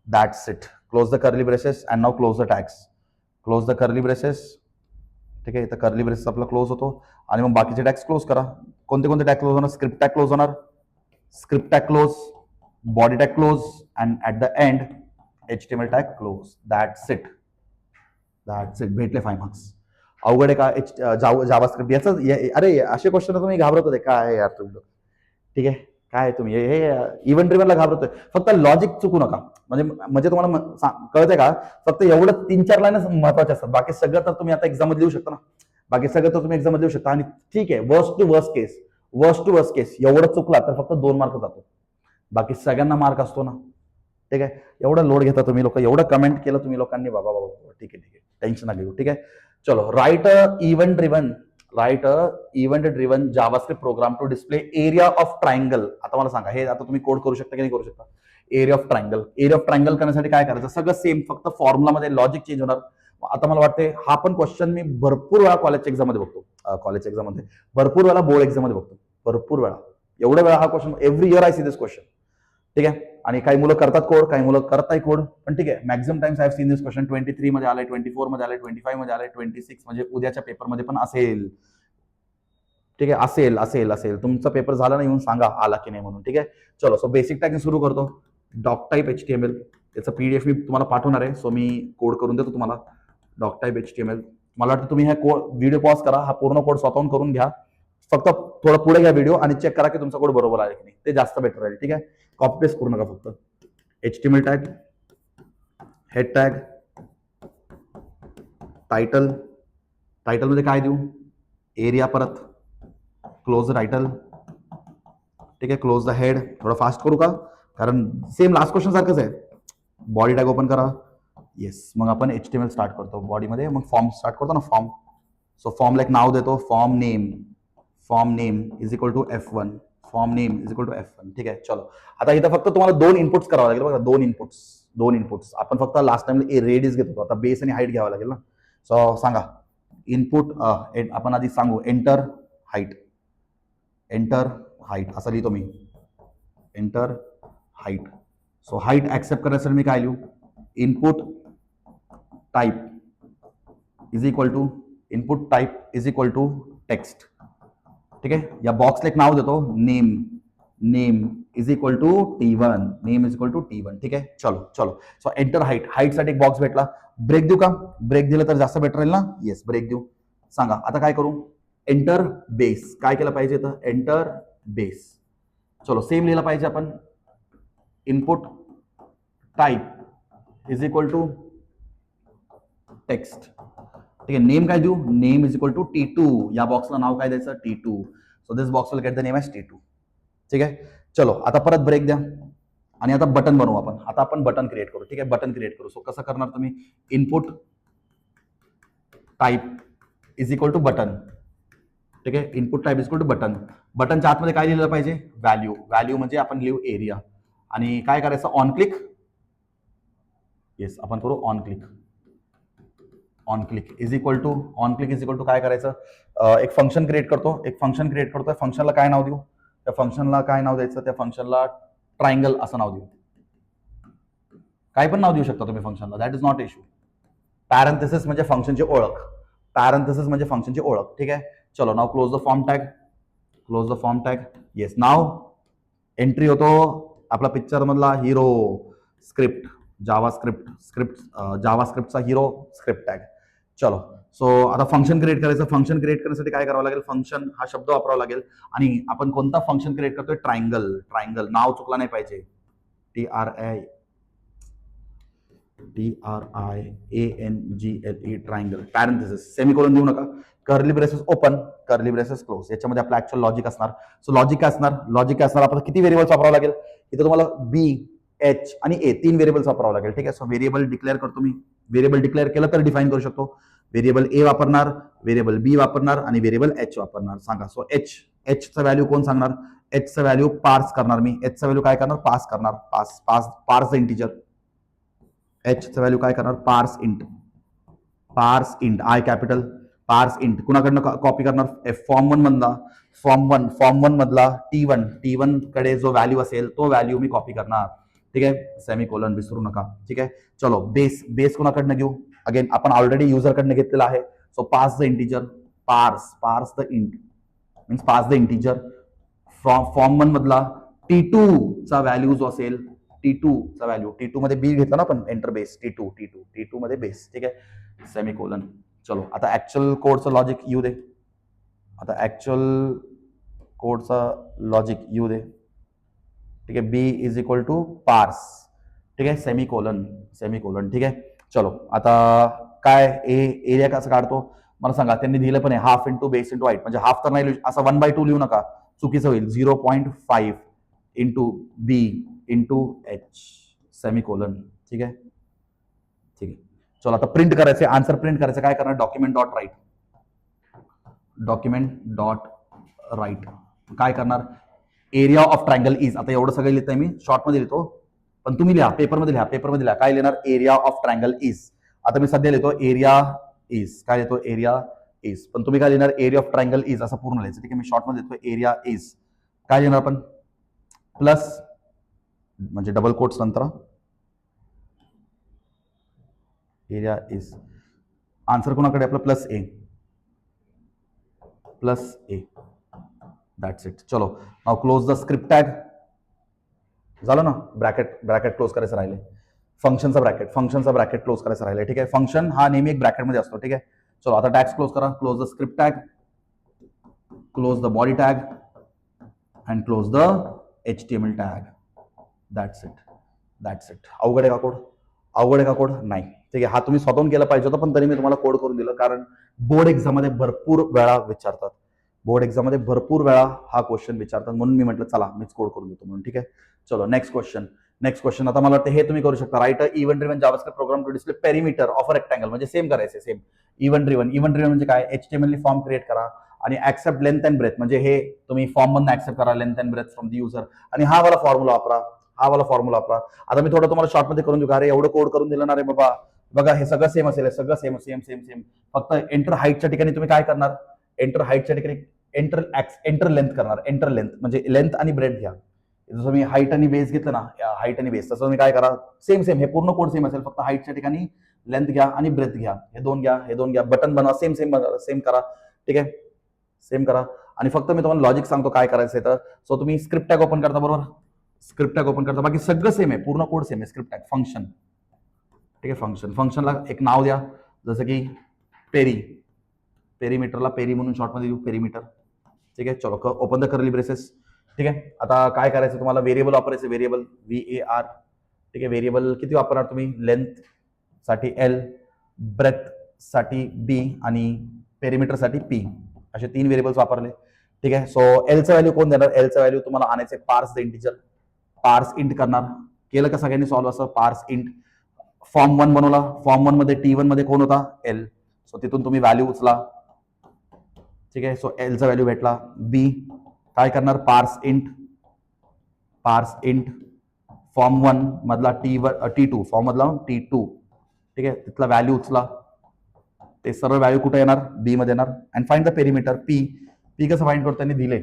that's it. Close the curly braces and now close the tags. Close the curly braces. ठीक आहे. इथं कर्ली ब्रेसेस आपला क्लोज होतो आणि मग बाकीचे टॅग्स क्लोज करा. कोणते कोणते टॅग क्लोज होणार, स्क्रिप्ट टॅग क्लोज होणार, script tag close, body tag close and at the end HTML tag close. That's it, that's it. भेटले 5 मार्क्स. अवघड आहे का जावास्क्रिप्ट याचं, अरे असे क्वेश्चन तुम्ही घाबरत होते काय यार तुम्ही. ठीक आहे. काय तुम्ही हे इव्हेंट ड्रिव्हनला घाबरतोय. फक्त लॉजिक चुकू नका. म्हणजे तुम्हाला कळतंय का, फक्त एवढं 3-4 लाईनच महत्वाचे असतात. बाकी सगळं तर तुम्ही आता एक्झाम मध्ये लिहू शकता ना. बाकी सगळं तर तुम्ही एक्झाम मध्ये लिहू शकता. आणि ठीक आहे, worst to worst case, worst to worst case एवढं चुकला तर फक्त 2 मार्क जातो. बाकी सगळ्यांना मार्क असतो ना. ठीक आहे. एवढं लोड घेता तुम्ही लोक, एवढं कमेंट केलं तुम्ही लोकांनी, बाबा बाबा. ठीक आहे, ठीक आहे, टेन्शन नका घेऊ. ठीक आहे. चलो write event driven, write event driven JavaScript program to display area of triangle. आता मला सांगा, हे आता तुम्ही कोड करू शकता की नाही करू शकता. Area of triangle, area of triangle करण्यासाठी काय करायचं, सगळं सेम, फक्त फॉर्म्युला मध्ये लॉजिक चेंज होणार. आता मला वाटते हा पण क्वेश्चन मी भरपूर वेळा कॉलेजच्या एक्झाम मध्ये बघतो, कॉलेजच्या एक्झाम मध्ये भरपूर वेळा, बोर्ड एक्झाम मध्ये बघतो भरपूर वेळा. एवढ्या वेळा हा question, every year I see this question. ठीक आहे. आणि काही मुलं करतात कोड, काही मुलं करत नाही कोड, पण ठीक आहे. Maximum times I have seen this question. 23 मध्ये आलाय, 24 मध्ये आलाय, 25 मध्ये आलाय, 26 म्हणजे उद्याच्या पेपरमध्ये पण असेल. ठीक आहे. असेल असेल असेल. तुमचा पेपर झाला नाही येऊन सांगा आला की नाही म्हणून. ठीक आहे. चलो सो बेसिक टॅग सुरू करतो. डॉक टाईप HTML, त्याचा PDF मी तुम्हाला पाठवणार आहे. सो मी कोड करून देतो तुम्हाला. Doc type HTML. मला वाटतं तुम्ही हा कोड व्हिडिओ पॉज करा, हा पूर्ण कोड स्वतःहून करून घ्या. फक्त थोडं पुढे घ्या व्हिडिओ आणि चेक करा की तुमचा कोड बरोबर आहे की नाही. ते जास्त बेटर राहील. ठीक आहे. कॉपी पेस्ट करू नका फक्त. HTML tag, head tag, title. Title मध्ये काय देऊ, एरिया, परत क्लोज द टायटल. ठीक आहे. Close the head. थोडं फास्ट करू का, कारण सेम लास्ट क्वेश्चन सारखंच आहे. बॉडी टॅग ओपन करा. येस. मग आपण HTML स्टार्ट करतो बॉडीमध्ये. मग फॉर्म स्टार्ट करतो ना, फॉर्म. सो फॉर्मला एक नाव देतो, form name. Form name is equal to F1. Form name is equal to F1. ठीक आहे. चलो आता इथं फक्त तुम्हाला 2 इनपुट्स करावं लागेल बघा. 2 इनपुट्स. आपण फक्त लास्ट टाइमला रेडियस घेत होतो, आता बेस आणि हाईट घ्यावं लागेल ना. सो सांगा इनपुट, आपण आधी सांगू एंटर हाईट. एंटर हाईट असं लिहितो मी, enter height. So height accept करण्यासाठी मी काय लिहू, input type is equal to text. ठीक आहे. या बॉक्सला एक नाव देतो, name. Name is equal to T1, name is equal to T1. ठीक आहे, चलो चलो. सो एंटर हाईट, हाईटसाठी एक बॉक्स भेटला. ब्रेक देऊ का? ब्रेक दिलं तर जास्त बेटर राहील ना? येस, ब्रेक देऊ. सांगा आता काय करू? Enter base. काय केलं पाहिजे तर एंटर बेस. चलो सेम लिहिलं पाहिजे आपण. Input type is equal to text. ठीक आहे, नेम काय देऊ? Name is equal to T2. या बॉक्सला नाव काय द्यायचं? T2. So this box will get the name as T2. ठीक आहे, चलो आता परत ब्रेक द्या आणि आता बटन बनवू आपण. आता आपण बटन क्रिएट करू. ठीक आहे, बटन क्रिएट करू. सो कसं करणार तुम्ही? Input type is equal to button. ठीक आहे, input type is equal to button. बटनच्या आतमध्ये काय लिहिलं पाहिजे? व्हॅल्यू. व्हॅल्यू म्हणजे आपण लिहू एरिया. आणि काय करायचं? On click. येस, आपण करू on click. On click is equal to, on click is equal to काय करायचं? एक फंक्शन क्रिएट करतो. एक फंक्शन क्रिएट करतोय. फंक्शनला काय नाव देऊ? त्या फंक्शनला काय नाव द्यायचं? त्या फंक्शनला ट्रायंगल असं नाव देऊ. काय पण नाव देऊ शकता तुम्ही फंक्शनला, that is not issue. Parenthesis म्हणजे फंक्शनची ओळख. पॅरेंथेसिस म्हणजे फंक्शनची ओळख. ठीक आहे, चलो नाव close the form tag. Close the form tag. Yes, नाव एंट्री होतो आपला पिक्चर मधला हिरो स्क्रिप्ट, जावा स्क्रिप्टचा हिरो स्क्रिप्ट टॅग. चलो, सो आता फंक्शन क्रिएट करायचं. फंक्शन क्रिएट करण्यासाठी काय करावं लागेल? फंक्शन हा शब्द वापरावा लागेल. आणि आपण कोणता फंक्शन क्रिएट करतोय? ट्रायंगल. ट्रायंगल नाव चुकला नाही पाहिजे. TRIANGLE triangle. पॅरेंथेसिस. सेमीकोलन देऊ नका. Curly braces open, curly braces close. याच्यामध्ये आपलं ऍक्च्युअल लॉजिक असणार. सो लॉजिक काय असणार? लॉजिक काय असणार? आपल्याला किती व्हेरिएबल्स वापरावं लागेल? इथे तुम्हाला B, H आणि A 3 व्हेरिएबल्स वापरावं लागेल. ठीक आहे, सो व्हेरिएबल डिक्लेअर करतो मी. व्हेरिएबल डिक्लेअर केलं तर डिफाईन करू शकतो. व्हेरिएबल A वापरणार, व्हेरिएबल B वापरणार आणि व्हेरिएबल H वापरणार. सांगा. सो H चा व्हॅल्यू कोण सांगणार? H चा व्हॅल्यू पार्स करणार मी. H चा व्हॅल्यू काय करणार? पास करणार. पार्स द इंटिजर. H चा व्हॅल्यू काय करणार? पार्स इंट. पार्स इंट आय कॅपिटल. पार्स इंट कुणाकडनं कॉपी करणार? फॉर्म वन मधला T1 कडे जो व्हॅल्यू असेल तो व्हॅल्यू मी कॉपी करणार. ठीक आहे, सेमीकोलन विसरू नका. ठीक आहे, चलो बेस कुणाकडनं घेऊ? अगेन आपण ऑलरेडी युजर कडनं घेतलेला आहे. सो पार्स द इंटिजर. पार्स द इंट मीन्स पार्स द इंटिजर. फॉर्म वन मधला T2 चा व्हॅल्यू जो असेल, T2 चा व्हॅल्यू, T2 मध्ये बी घेतला ना आपण, एंटर बेस. T2 मध्ये बेस. ठीक आहे, सेमीकोलन. चलो आता ऍक्च्युअल कोडचं लॉजिक येऊ दे. आता ऍक्च्युअल कोडचा लॉजिक येऊ दे. ठीक आहे, बी इज इक्वल टू पार्स. ठीक आहे, सेमीकोलन. ठीक आहे, चलो आता काय एरिया कसं काढतो मला सांगा. त्यांनी दिलं पण आहे half into base into height. म्हणजे हाफ तर नाही लिहू, असं 1/2 लिहू नका, चुकीचं होईल. 0.5 इंटू बी इंटू एच सेमीकोलन. ठीक आहे, चलो आता प्रिंट करायचे, आन्सर प्रिंट करायचं. काय करणार? Document dot write. काय करणार? Area of triangle is. आता एवढं सगळं लिहितंय मी, शॉर्ट मध्ये लिहितो, पण तुम्ही लिहा पेपरमध्ये लिहा. काय लिहिणार? Area of triangle is. आता मी सध्या लिहितो एरिया इज. काय लिहितो? Area is. पण तुम्ही काय लिहिणार? एरिया ऑफ ट्रायंगल इज असं पूर्ण लिहायचं. ठीक आहे, मी शॉर्ट मध्ये लिहितो एरिया इज. काय लिहिणार आपण? प्लस म्हणजे डबल कोट्स नंतर एरिया इज. आन्सर कोणाकडे आपलं? Plus A. That's it. चलो नाव क्लोज द स्क्रिप्ट टॅग. झालं ना? ब्रॅकेट क्लोज करायचं राहिले. फंक्शनचा ब्रॅकेट क्लोज करायचं राहिले. ठीक आहे, फंक्शन हा नेहमी एक ब्रॅकेटमध्ये असतो. ठीक आहे, चलो आता टॅग्स क्लोज करा. Close the script tag, close the body tag and close the HTML tag. That's it. अवघड आहे का कोड? नाही. ठीक आहे, हा तुम्ही स्वतःहून केला पाहिजे होता, पण तरी मी तुम्हाला कोड करून दिलं, कारण बोर्ड एक्झाम मध्ये भरपूर वेळा विचारतात. हा क्वेश्चन विचारतात, म्हणून मी म्हटलं चला मीच कोड करून देतो म्हणून. ठीक आहे, चलो नेक्स्ट क्वेश्चन. आता मला वाटतं हे तुम्ही करू शकता. Write event driven JavaScript program to display perimeter of a rectangle. म्हणजे सेम करायचं. सेम इव्हेंट ड्रिव्हन म्हणजे काय? HTML फॉर्म क्रिएट करा आणि ऍक्सेप्ट लेंथ अँड ब्रेथ. म्हणजे हे तुम्ही फॉर्म मधून ऍक्सेप्ट करा length and breadth from the user. आणि हा वाला फॉर्म्युला वापरा. आता मी थोडं तुम्हाला शॉर्ट मध्ये करून देऊ का? अरे एवढं कोड करून दिलं ना रे बाबा. बघा हे सगळं सेम असेल, सेम. फक्त एंटर हाईटच्या ठिकाणी तुम्ही काय करणार? एंटर लेंथ करणार. एंटर लेंथ म्हणजे लेंथ आणि ब्रेथ घ्या. जसं मी हाईट आणि बेस घेतलं ना, हाईट आणि बेस, तसं तुम्ही काय करा? सेम हे पूर्ण कोड सेम असेल, फक्त हाईटच्या ठिकाणी लेंथ घ्या आणि ब्रेथ घ्या. हे दोन घ्या. बटन बनवा. सेम करा. ठीक आहे, सेम करा. आणि फक्त मी तुम्हाला लॉजिक सांगतो काय करायचं तर. सो तुम्ही स्क्रिप्ट टॅग ओपन करता, बरोबर? स्क्रिप्ट टॅग ओपन करता, बाकी सगळं सेम आहे, पूर्ण कोड सेम आहे. स्क्रिप्ट टॅग फंक्शन, ठीक आहे. फंक्शनला एक नाव द्या, जसं की पेरीमीटरला पेरी म्हणून शॉर्टमध्ये देऊ, पेरीमीटर, ठीक आहे. चलो ओपन द करली ब्रेसेस, ठीक आहे. आता काय करायचं तुम्हाला, व्हेरिएबल वापरायचं, व्हेरिएबल VAR, ठीक आहे. व्हेरिएबल किती वापरणार तुम्ही, लेंथ साठी L, ब्रेथ साठी B आणि पेरीमीटर साठी P, असे 3 व्हेरिएबल्स वापरले, ठीक आहे. सो एलचं व्हॅल्यू कोण देणार, एलचं व्हॅल्यू तुम्हाला आणायचे पार्स द इंटिजर, पार्स इंट करणार. केलं का सगळ्यांनी सॉल्व्ह असं, पार्स इंट. फॉर्म 1 बनवला, फॉर्म 1 मध्ये T1 मध्ये कोण होता, L, सो तिथून तुम्ही व्हॅल्यू उचला, ठीक आहे. सो एलचा व्हॅल्यू भेटला. B काय करणार, पार्स इंट फॉर्म 1 मधला T2, फॉर्म मधला T2, ठीक आहे. तिथला व्हॅल्यू उचला, ते सर्व व्हॅल्यू कुठे येणार, बी मध्ये येणार. And find the perimeter, P कसं फाइंड करतो त्यांनी दिले.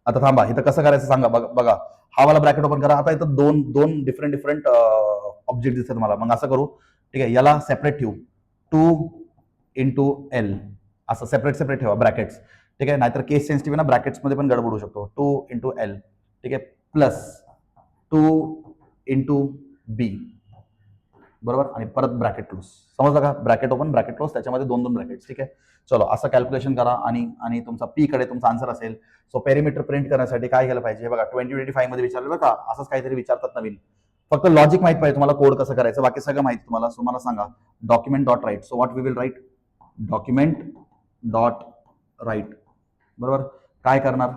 आता थांबा, इथं कसं करायचं सांगा, बघा हा वाला ब्रॅकेट ओपन करा. आता इथं दोन डिफरंट ऑब्जेक्ट दिसतात मला, मग असं करू, ठीक आहे. याला सेपरेट ठेवू, 2 × L असं सेपरेट ठेवा ब्रॅकेट्स, ठीक आहे. नाहीतर केस सेन्सिटिव्ह ना, ब्रॅकेट्स मध्ये पण गडबड होऊ शकतो. 2 × L, ठीक आहे, प्लस 2 × B, बरोबर, आणि परत ब्रॅकेट क्लोज. समजलं का, ब्रॅकेट ओपन ब्रॅकेट क्लोज, त्याच्यामध्ये 2 ब्रॅकेट्स, ठीक आहे. चलो असं कॅल्क्युलेशन करा आणि तुमचा P कडे तुमचा आन्सर असेल. सो पेरीमीटर प्रिंट करण्यासाठी काय केलं पाहिजे, बघा 2025 मध्ये विचारलं बघा, असंच काहीतरी विचारतात नवीन. फक्त लॉजिक माहित पाहिजे तुम्हाला, कोड कसं करायचं, बाकी सगळं माहिती तुम्हाला. सो मला सांगा, document dot write. So what we will write, document dot write, बरोबर. काय करणार,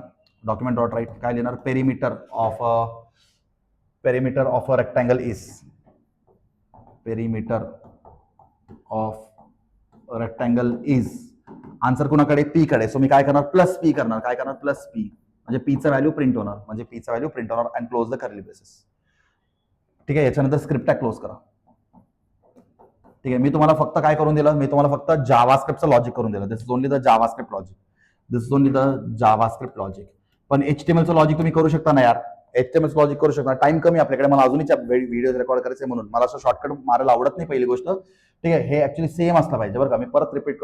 डॉक्युमेंट डॉट राईट काय लिहिणार, perimeter of a rectangle is, perimeter of rectangle is, answer कुणाकडे, P कडे. सो मी काय करणार, प्लस P करणार, काय करणार, प्लस P, म्हणजे Pचा व्हॅल्यू प्रिंट होणार, अँड क्लोज द करली ब्रेसेस, ठीक आहे. याच्यानंतर स्क्रिप्ट टॅग क्लोज करा, ठीक आहे. मी तुम्हाला फक्त काय करून दिलं, मी तुम्हाला फक्त जावास्क्रिप्टचं लॉजिक करून दिलं. This is only the JavaScript logic. पण HTMLचं लॉजिक तुम्ही करू शकता ना यार, HTMLचं लॉजिक करू शकता. टाइम कमी आपल्याकडे, मला अजूनही व्हिडिओ रेकॉर्ड करायचे म्हणून मला असं शॉर्टकट मारायला आवडत नाही, पहिली गोष्ट, ठीक आहे. हे ऍक्च्युली सेम असलं पाहिजे, बरं का. मी परत रिपीट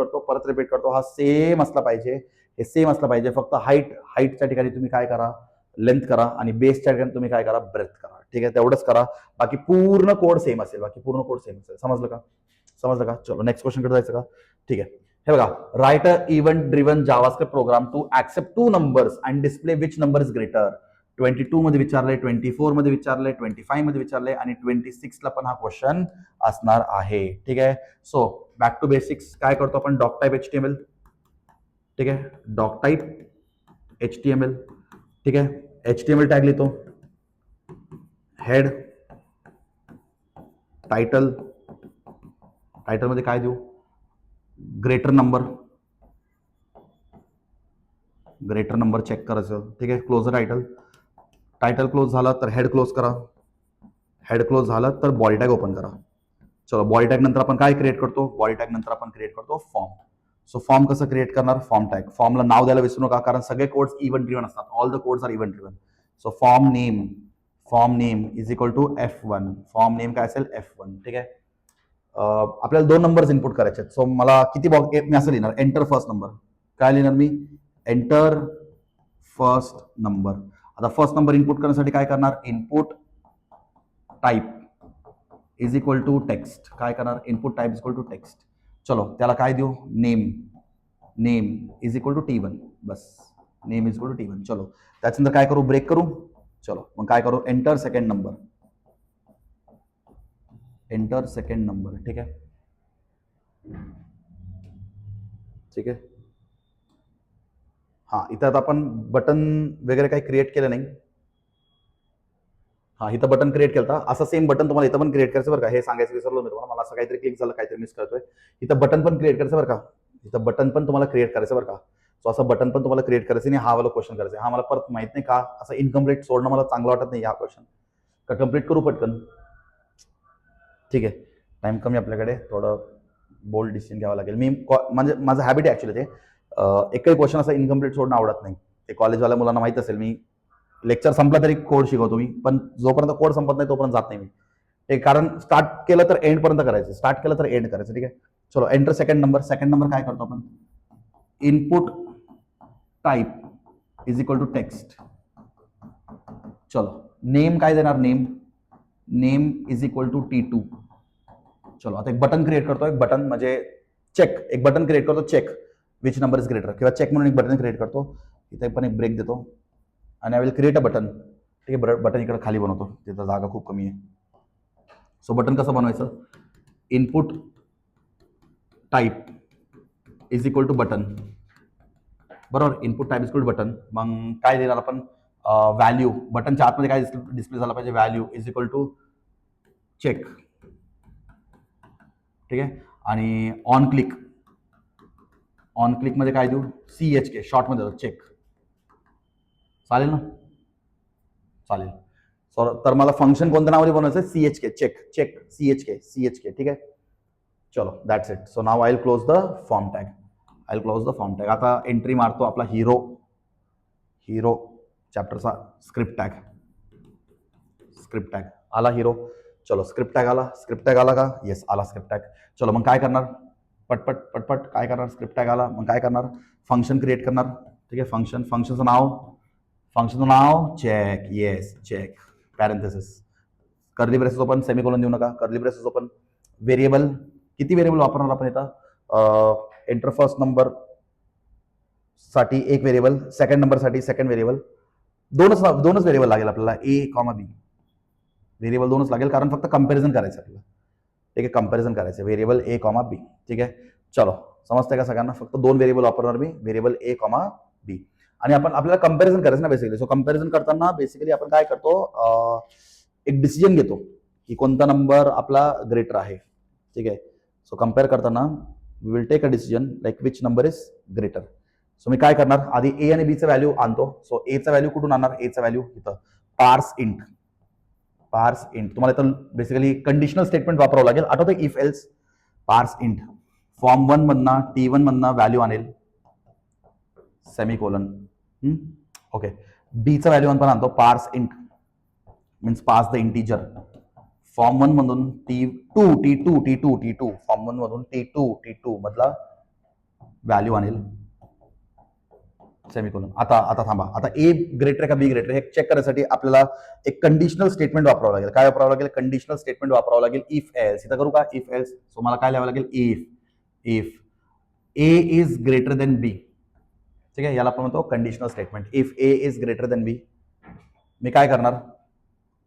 करतो, हा सेम असला पाहिजे, हे सेम असलं पाहिजे. फक्त हाईटच्या ठिकाणी तुम्ही काय करा, लेंथ करा, आणि बेसच्या ठिकाणी तुम्ही काय करा, ब्रेथ करा, ठीक आहे. तेवढंच करा, बाकी पूर्ण कोड सेम असेल, समजलं का. चलो नेक्स्ट क्वेश्चन कडे जायचं का, ठीक आहे. हे बघा, write a event driven JavaScript program to accept 2 numbers and display which number is greater. 22 मध्ये विचारले, 24 मध्ये विचारले, 25 मध्ये विचारले, आणि 26 ला पण हा क्वेश्चन असणार आहे, ठीक आहे. सो बॅक टू बेसिक्स, काय करतो आपण, डॉक टाईप HTML, ठीक आहे. डॉक टाईप HTML, ठीक आहे. HTML टॅग लिहितो, हेड, टायटल मध्ये काय देऊ, ग्रेटर नंबर चेक करायचं, ठीक आहे. क्लोज द टायटल क्लोज झाला तर हेड क्लोज करा, हेड क्लोज झालं तर बॉडी टॅग ओपन करा. चलो बॉडी टॅग नंतर आपण काय क्रिएट करतो, फॉर्म. सो फॉर्म कसं क्रिएट करणार, फॉर्म टॅग. फॉर्मला नाव द्यायला विसरू नका, कारण सगळे कोड्स इव्हेंट ड्रिव्हन असतात, all the codes are event driven. So form name is equal to F1, form name काय असेल, F1, ठीक आहे. आपल्याला 2 नंबर्स इनपुट करायचे आहेत. सो मला किती बॉक्स, मी असं लिहिणार, एंटर फर्स्ट नंबर. काय लिहिणार मी, एंटर फर्स्ट नंबर. आता फर्स्ट नंबर इनपुट करण्यासाठी काय करणार, input type is equal to text. काय करणार, input type is equal to text. चलो त्याला काय देऊ, name is equal to T1, बस, name is equal to T1. चलो त्याच्यानंतर काय करू, ब्रेक करू. चलो मग काय करू, एंटर सेकंड नंबर, ठीक आहे. हा, इथं आता आपण बटन वगैरे काही क्रिएट केलं नाही. हा, इथं बटन क्रिएट केलं, असं सेम बटन तुम्हाला इथं पण क्रिएट करायचं, बरं का. हे सांगायचं विसरलो मी तुम्हाला, मला असं काहीतरी क्लिक झालं, काहीतरी मिस करतोय. इथं बटन पण क्रिएट करायचं, बरं का. इथं बटन पण तुम्हाला क्रिएट करायचं, बरं का. सो असं बटन पण तुम्हाला क्रिएट करायचं आणि हा वाला क्वेश्चन करायचा. हा मला परत माहित नाही का असं इनकम्प्लीट सोडणं मला चांगलं वाटत नाही, हा क्वेश्चन का कम्प्लीट करू पटकन, ठीक आहे. टाइम कमी आपल्याकडे, थोडं बोल्ड डिसिजन घ्यावं लागेल. मी म्हणजे माझं हॅबिट आहे ऍक्च्युली, ते एकही क्वेश्चन असं इनकम्प्लीट सोडणं आवडत नाही. ते कॉलेजवाल्या मुलांना माहित असेल, मी लेक्चर संपला तरी कोड शिकवतो मी, पण जोपर्यंत कोड संपत नाही तोपर्यंत जात नाही मी. ते कारण स्टार्ट केलं तर एंड पर्यंत करायचं, ठीक आहे. चलो एंटर सेकंड नंबर काय करतो आपण, input type is equal to text. चलो नेम काय देणार, name is equal to T2. चलो आता एक बटन क्रिएट करतो, एक बटन म्हणजे चेक, एक बटन क्रिएट करतो, check which number is greater, किंवा चेक म्हणून एक बटन क्रिएट करतो. इथे पण एक ब्रेक देतो आणि I will create a button. ठीक आहे, बटन इकडे खाली बनवतो, तिथं जागा खूप कमी आहे. सो बटन कसं बनवायचं, input type is equal to button, बरोबर. Input type is equal to button. मग काय देणार आपण, व्हॅल्यू, बटनच्या आतमध्ये काय डिस्प्ले झाला पाहिजे, value is equal to check. ठीक आहे, आणि ऑन क्लिक मध्ये काय देऊ, CHK शॉर्ट मध्ये चेक. चालेल ना, चालेल. तर मला फंक्शन कोणत्या नावाने बनवायचं, CHK, चेक चेक CHK. ठीक आहे, चलो that's it. So now I will close the form tag. आता एंट्री मारतो आपला हिरो चॅप्टरचा स्क्रिप्ट टॅग आला हिरो. चलो स्क्रिप्ट टॅग आला का, येस आला स्क्रिप्ट टॅग. चलो मग काय करणार, पटपट काय करणार, स्क्रिप्ट टॅग आला, मग काय करणार, फंक्शन क्रिएट करणार. ठीक आहे, फंक्शनचं नाव check, yes check, parenthesis, curly braces open, semicolon देऊ नका, कर्ली ब्रेसेस ओपन. व्हेरिएबल, किती व्हेरिएबल वापरणार आपण इथं, एंटर फर्स्ट नंबर साठी एक व्हेरिएबल, सेकंड नंबर साठी सेकंड व्हेरिएबल, दोनच व्हेरिएबल लागेल आपल्याला, A, B व्हेरिएबल दोनच लागेल, कारण फक्त कंपॅरिझन करायचं आपल्याला. ठीक आहे, कंपॅरिझन करायचं व्हेरिएबल A, B. ठीक आहे, चलो समजतंय का सगळ्यांना, फक्त दोन व्हेरिएबल वापरणार मी, व्हेरिएबल A, B. आणि आपण आपल्याला कंपॅरिझन करायचं ना बेसिकली. सो कंपॅरिझन करताना बेसिकली आपण काय करतो, एक डिसिजन घेतो की कोणता नंबर आपला ग्रेटर आहे. ठीक आहे, सो कम्पेअर करताना we will take a decision like which number is greater. So मी काय करणार, आधी A आणि B चं व्हॅल्यू आणतो. सो A चा व्हॅल्यू कुठून आणणार, A चा व्हॅल्यू इथं पार्स इंट. तुम्हाला इथं बेसिकली कंडिशनल स्टेटमेंट वापरावं लागेल, आठवतं इफ एल्स. पार्स इंट फॉर्म 1 मधनं T1 मधनं व्हॅल्यू आणेल, सेमीकोलन. ओके, B चा व्हॅल्यू पण आणतो, पार्स int means pass the integer. Form 1 मधून T2 फॉर्म 1 मधून T2 मधला व्हॅल्यू आणेल, सेमीकोलन. आता थांबा, आता A ग्रेटर का B ग्रेटर हे चेक करण्यासाठी आपल्याला एक कंडिशनल स्टेटमेंट वापरावं लागेल. काय वापरावं लागेल, कंडिशनल स्टेटमेंट वापरावं लागेल, इफ एल्स. इथं करू का, इफ एल्स. सो मला काय लिहावं लागेल, if A is greater than B. ठीक आहे, याला आपण म्हणतो conditional statement. If A is greater than B, मी काय करणार,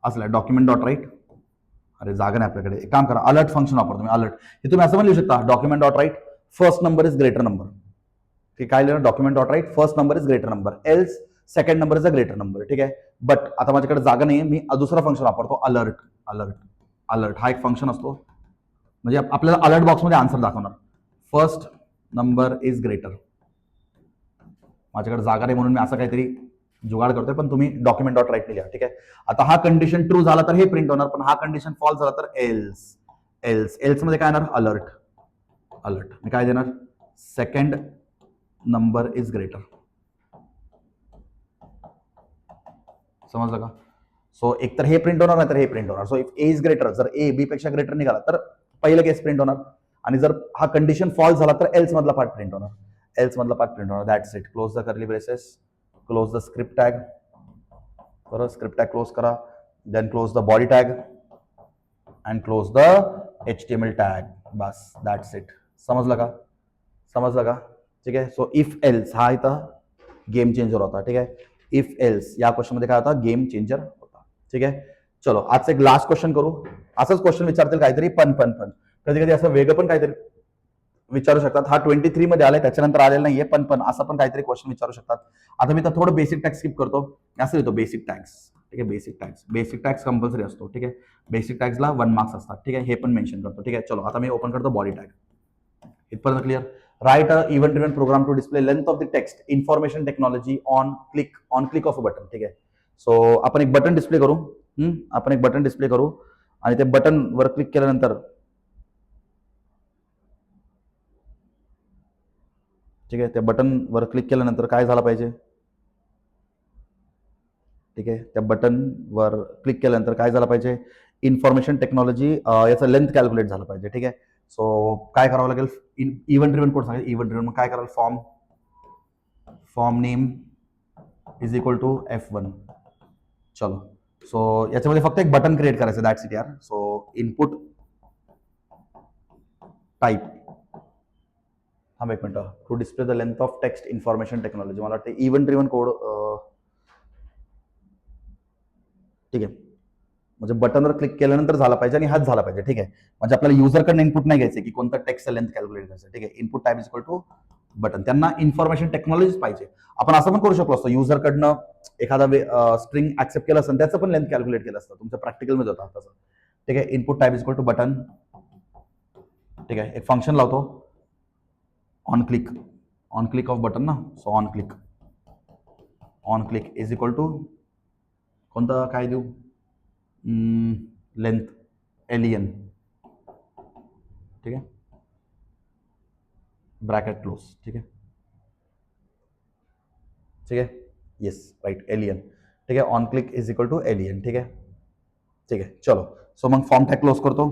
असलं डॉक्युमेंट डॉट राईट, अरे जागा नाही आपल्याकडे, एक काम करा, अलर्ट फंक्शन वापरतो मी. अलर्ट हे तुम्ही असं पण लिहू शकता, document dot write first number is greater number. ठीक, काय लिहिलं, document dot write first number is greater number, else second number is a greater number. ठीक आहे, बट आता माझ्याकडे जागा नाही, मी दुसरा फंक्शन वापरतो, अलर्ट. हा एक फंक्शन असतो, म्हणजे आपल्याला अलर्ट बॉक्समध्ये आन्सर दाखवणार, फर्स्ट नंबर इज ग्रेटर. माझ्याकडे जागा नाही म्हणून मी असं काहीतरी जुगाड करतोय, पण तुम्ही डॉक्युमेंट डॉट राईट लिहा. ठीक आहे, आता हा कंडिशन ट्रू झाला तर हे प्रिंट होणार, पण हा कंडिशन फॉल्स झाला तर एल्स मध्ये काय येणार, अलर्ट. मी काय देणार, सेकंड नंबर इज ग्रेटर. समजलं का. सो एकतर हे प्रिंट होणार, नाही तर हे प्रिंट होणार. So if A is greater, जर A B पेक्षा ग्रेटर निघाला तर पहिलं केस प्रिंट होणार, आणि जर हा कंडिशन फॉल्स झाला तर एल्स मधला पार्ट प्रिंट होणार. That's it. Close the curly braces, close the script tag. बरोबर, स्क्रिप्ट टॅग क्लोज करा, then close the body tag and close the HTML tag. बस, दॅट्स इट. समजलं का. ठीक आहे, सो इफ एल्स हा इथं गेम चेंजर होता. ठीक आहे, इफ एल्स या क्वेश्चन मध्ये काय होता, गेम चेंजर होता. ठीक आहे, चलो आजचं एक लास्ट क्वेश्चन करू. असंच क्वेश्चन विचारतील काहीतरी, पण कधी कधी असं वेगळं पण काहीतरी विचारू शकतात. हा 23 मध्ये आलाय, त्याच्यानंतर आलेला नाहीये, पण असं पण काहीतरी क्वेश्चन विचारू शकतात. आता मी तर थोडं बेसिक टॅग स्किप करतो, असं येतो बेसिक टॅग्स. ठीक आहे, बेसिक टॅग्स कंपल्सरी असतो. ठीक आहे, बेसिक टॅग्सला 1 मार्क्स असतात. ठीक आहे, हे पण मेन्शन करतो. ठीक आहे, चलो आता मी ओपन करतो बॉडी टॅग. इथपर्यंत clear. Write a event driven program to display length of the text information technology on click of a button. ठीक आहे, सो आपण एक बटन डिस्प्ले करू, आणि ते बटन वर क्लिक केल्यानंतर, ठीक आहे, त्या बटन वर क्लिक केल्यानंतर काय झालं पाहिजे, ठीक आहे, त्या बटन वर क्लिक केल्यानंतर काय झालं पाहिजे, इन्फॉर्मेशन टेक्नॉलॉजी याचं लेंथ कॅल्क्युलेट झालं पाहिजे. ठीक आहे, सो काय करावं लागेल, इव्हेंट ड्रिव्हन कोड सांगेल, इव्हेंट ड्रिव्हन मग काय कराल, form name is equal to F1. चलो सो याच्यामध्ये फक्त एक बटन क्रिएट करायचं, दॅट्स इट यार. सो इनपुट टाईप, थांब एक minute, to display the length of text information technology, मला वाटतं इव्हेंट ड्रिव्हन कोड. ठीक आहे, म्हणजे बटनवर क्लिक केल्यानंतर झाला पाहिजे आणि हाच झाला पाहिजे. ठीक आहे, म्हणजे आपल्याला युजरकडनं इनपुट नाही घ्यायचं की कोणतं टेक्स्ट लेंथ कॅल्क्युलेट करायचं. ठीक आहे, input type is equal to button. त्यांना इन्फॉर्मेशन टेक्नॉलॉजीच पाहिजे. आपण असं पण करू शकलो असतो, युजरकडनं एखादा स्ट्रिंग ऍक्सेप्ट केलं असतं त्याचं पण लेंथ कॅल्क्युलेट केलं असतं, तुमच्या प्रॅक्टिकलमध्ये होता तसं. ठीक आहे, input type is equal to button. ठीक आहे, एक फंक्शन लावतो, ऑन क्लिक ऑफ बटन ना. So on click is equal to कोणतं काय देऊ, लेंथ LEN. ठीक आहे, ब्रॅकेट क्लोज. ठीक आहे, येस राईट, LEN. ठीक आहे, on click is equal to LEN. ठीक आहे, चलो. सो मग फॉर्म टॅग क्लोज करतो.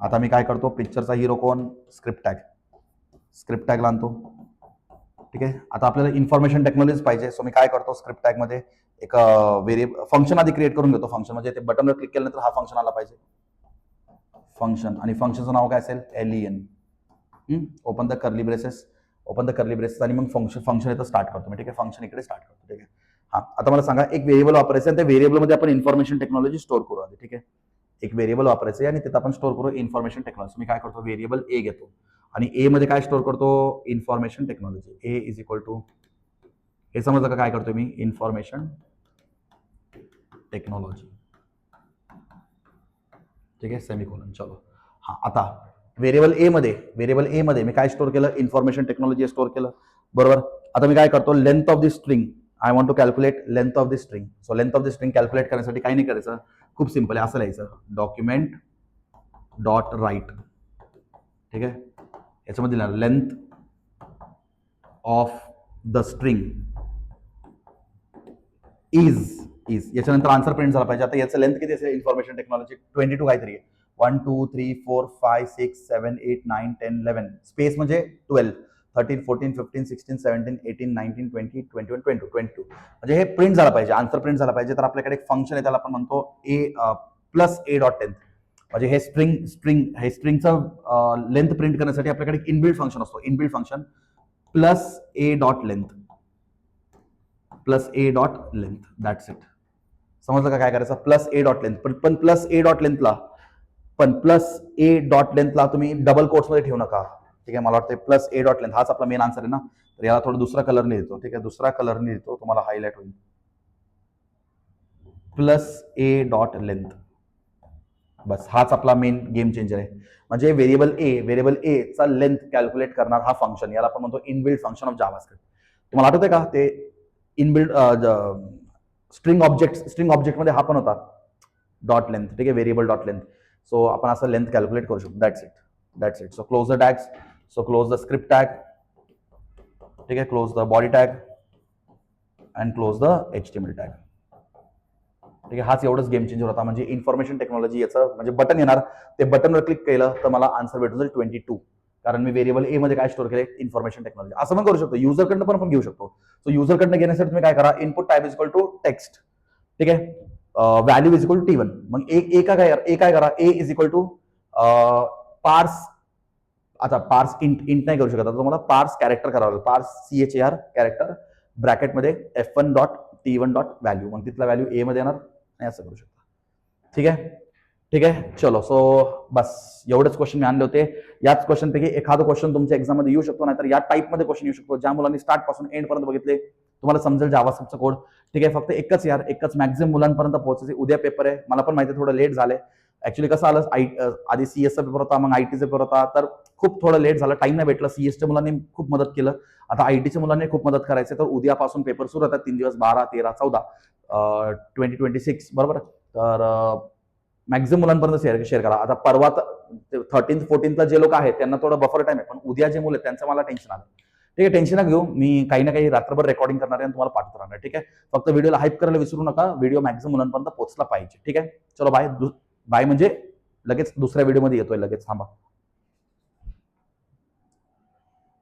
आता मी काय करतो, पिक्चरचा हिरो कोण, स्क्रिप्ट टॅग आणतो. ठीक आहे, आता आपल्याला इन्फॉर्मेशन टेक्नॉलॉजी पाहिजे. सो मी काय करतो, स्क्रिप्ट टॅग मध्ये एक फंक्शन आधी क्रिएट करून घेतो. फंक्शन म्हणजे ते बटनवर क्लिक केल्यानंतर हा फंक्शन आला पाहिजे, फंक्शन. आणि फंक्शनचं नाव काय असेल, LEN. Open the curly braces आणि मग फंक्शन इथं स्टार्ट करतो मी. ठीक आहे, फंक्शन इकडे स्टार्ट करतो. ठीक आहे, हा. आता मला सांगा, एक व्हेरिएबल वापरायचं आहे, त्या व्हेरिएबलमध्ये आपण इन्फॉर्मेशन टेक्नॉलॉजी स्टोअर करू आधी. ठीक आहे, एक व्हेरिएबल वापरायचं आहे आणि तिथं आपण स्टोअर करू इन्फॉर्मेशन टेक्नॉलॉजी. मी काय करतो, व्हेरिएबल A घेतो आणि A मध्ये काय स्टोअर करतो, information technology. A is equal to, हे समजलं का काय करतो मी, इन्फॉर्मेशन टेक्नॉलॉजी. ठीक आहे, सेमीकोलन. चलो, हा. आता व्हेरिएबल ए मध्ये मी काय स्टोअर केलं, इन्फॉर्मेशन टेक्नॉलॉजी स्टोअर केलं, बरोबर. आता मी काय करतो, length of the string, I want to calculate length of the string. So length of the string calculate करण्यासाठी काय नाही करायचं, खूप सिंपल आहे, असं लिहायचं, डॉक्युमेंट डॉट राईट. ठीक आहे, याच्यामध्ये लिहिणार length of the string is याच्यानंतर आन्सर प्रिंट झाला पाहिजे. आता याचं लेंथ किती असेल, इन्फॉर्मेशन टेक्नॉलॉजी 22 काहीतरी आहे, 1 2 3 4 5 6 7 8 9 10 11, स्पेस म्हणजे 12, 13 14 15 16 17 18 19 20 21 22 म्हणजे हे प्रिंट झालं पाहिजे, आन्सर प्रिंट झाला पाहिजे. तर आपल्याकडे एक फंक्शन आहे, त्याला आपण म्हणतो A+A.length. म्हणजे हे स्ट्रिंगचं लेंथ प्रिंट करण्यासाठी आपल्याकडे एक इनबिल्ट फंक्शन असतो, inbuilt function +A.length. That's it. समजलं का काय करायचं, +A.length. पण +A.lengthला तुम्ही डबल कोट्स मध्ये ठेवू नका. ठीक आहे, मला वाटतं +A.length हाच आपला मेन आन्सर आहे ना. तर याला थोडं दुसरा कलरने लिहितो. ठीक आहे, दुसरा कलरने लिहितो, तुम्हाला हायलाइट होईल. +A.length, बस हाच आपला मेन गेम चेंजर आहे. म्हणजे व्हेरिएबल ए चा लेंथ कॅल्क्युलेट करणार हा फंक्शन, याला आपण म्हणतो इनबिल्ट फंक्शन ऑफ जावास्क्रिप्ट. तुम्हाला आठवतंय का ते इनबिल्ट स्ट्रिंग ऑब्जेक्ट मध्ये हा पण होता डॉट लेंथ. ठीक आहे, व्हेरिएबल डॉट लेंथ. सो आपण असं लेंथ कॅल्क्युलेट करू शकतो. That's it. So close the tags. So close the script tag. ठीक आहे, close the body tag and close the HTML tag. ठीक आहे, हाच एवढंच गेम चेंजर होता. म्हणजे इन्फॉर्मेशन टेक्नॉलॉजी याचं म्हणजे बटन येणार, ते बटनवर क्लिक केलं तर मला आन्सर भेटून जाईल 22, कारण मी व्हेरिएबल ए मध्ये काय स्टोअर केले, इन्फॉर्मेशन टेक्नॉलॉजी. असं पण करू शकतो, युजरकडनं पण आपण घेऊ शकतो. सो युजरकडनं घेण्यासाठी तुम्ही काय करा, input type is equal to text. ठीक आहे, value is equal to T1. मग ए काय करा, ए इज इक्वल टू पार्स. आता पार्स इंट नाही करू शकत, आता तुम्हाला पार्स कॅरेक्टर करावं लागेल, पार्स CHAR कॅरेक्टर ब्रॅकेटमध्ये F1.T1.value. मग तिथला व्हॅल्यू ए मध्ये येणार, नाही असं करू शकता. ठीक आहे, चलो. सो बस एवढेच क्वेश्चन मी आणले होते. याच क्वेश्चन पैकी एखादं क्वेश्चन तुमच्या एक्झाम मध्ये येऊ शकतो, नाहीतर या टाईप मध्ये क्वेश्चन येऊ शकतो. ज्या मुलांनी स्टार्ट पासून एंड पर्यंत बघितले तुम्हाला समजेल जावास्क्रिप्टचा कोड. ठीक आहे, फक्त एकच मॅक्झिमम मुलांपर्यंत पोहोचायचे. उद्या पेपर आहे, मला पण माहिती आहे थोडं लेट झालंय. ऍक्च्युली कसं आलं, आधी CS चा पेपर होता, मग IT चा पेपर होता, तर खूप थोडं लेट झालं, टाइम नाही भेटला. CS च्या मुलांनी खूप मदत केलं, आता IT च्या मुलांनी खूप मदत करायचं. तर उद्यापासून पेपर सुरू होतात, 3 दिवस, 12 13 14 2026, बरोबर. तर मॅक्झिमम मुलांपर्यंत शेअर करा. आता परवा 13th 14th जे लोक आहेत त्यांना थोडं बफर टाइम आहे, पण उद्या जे मुलं आहेत त्यांचं मला टेन्शन आलं. ठीक आहे, टेन्शन ना घेऊ, मी काही ना काही रात्रभर रेकॉर्डिंग करणार आहे आणि तुम्हाला पाठवत राहणार. ठीक आहे, फक्त व्हिडिओला हाईप करायला विसरू नका, व्हिडिओ मॅक्झिमम मुलांपर्यंत पोहोचला पाहिजे. ठीक आहे, चलो बाय. बाय म्हणजे लगेच दुसऱ्या व्हिडिओमध्ये येतोय, लगेच थांबा.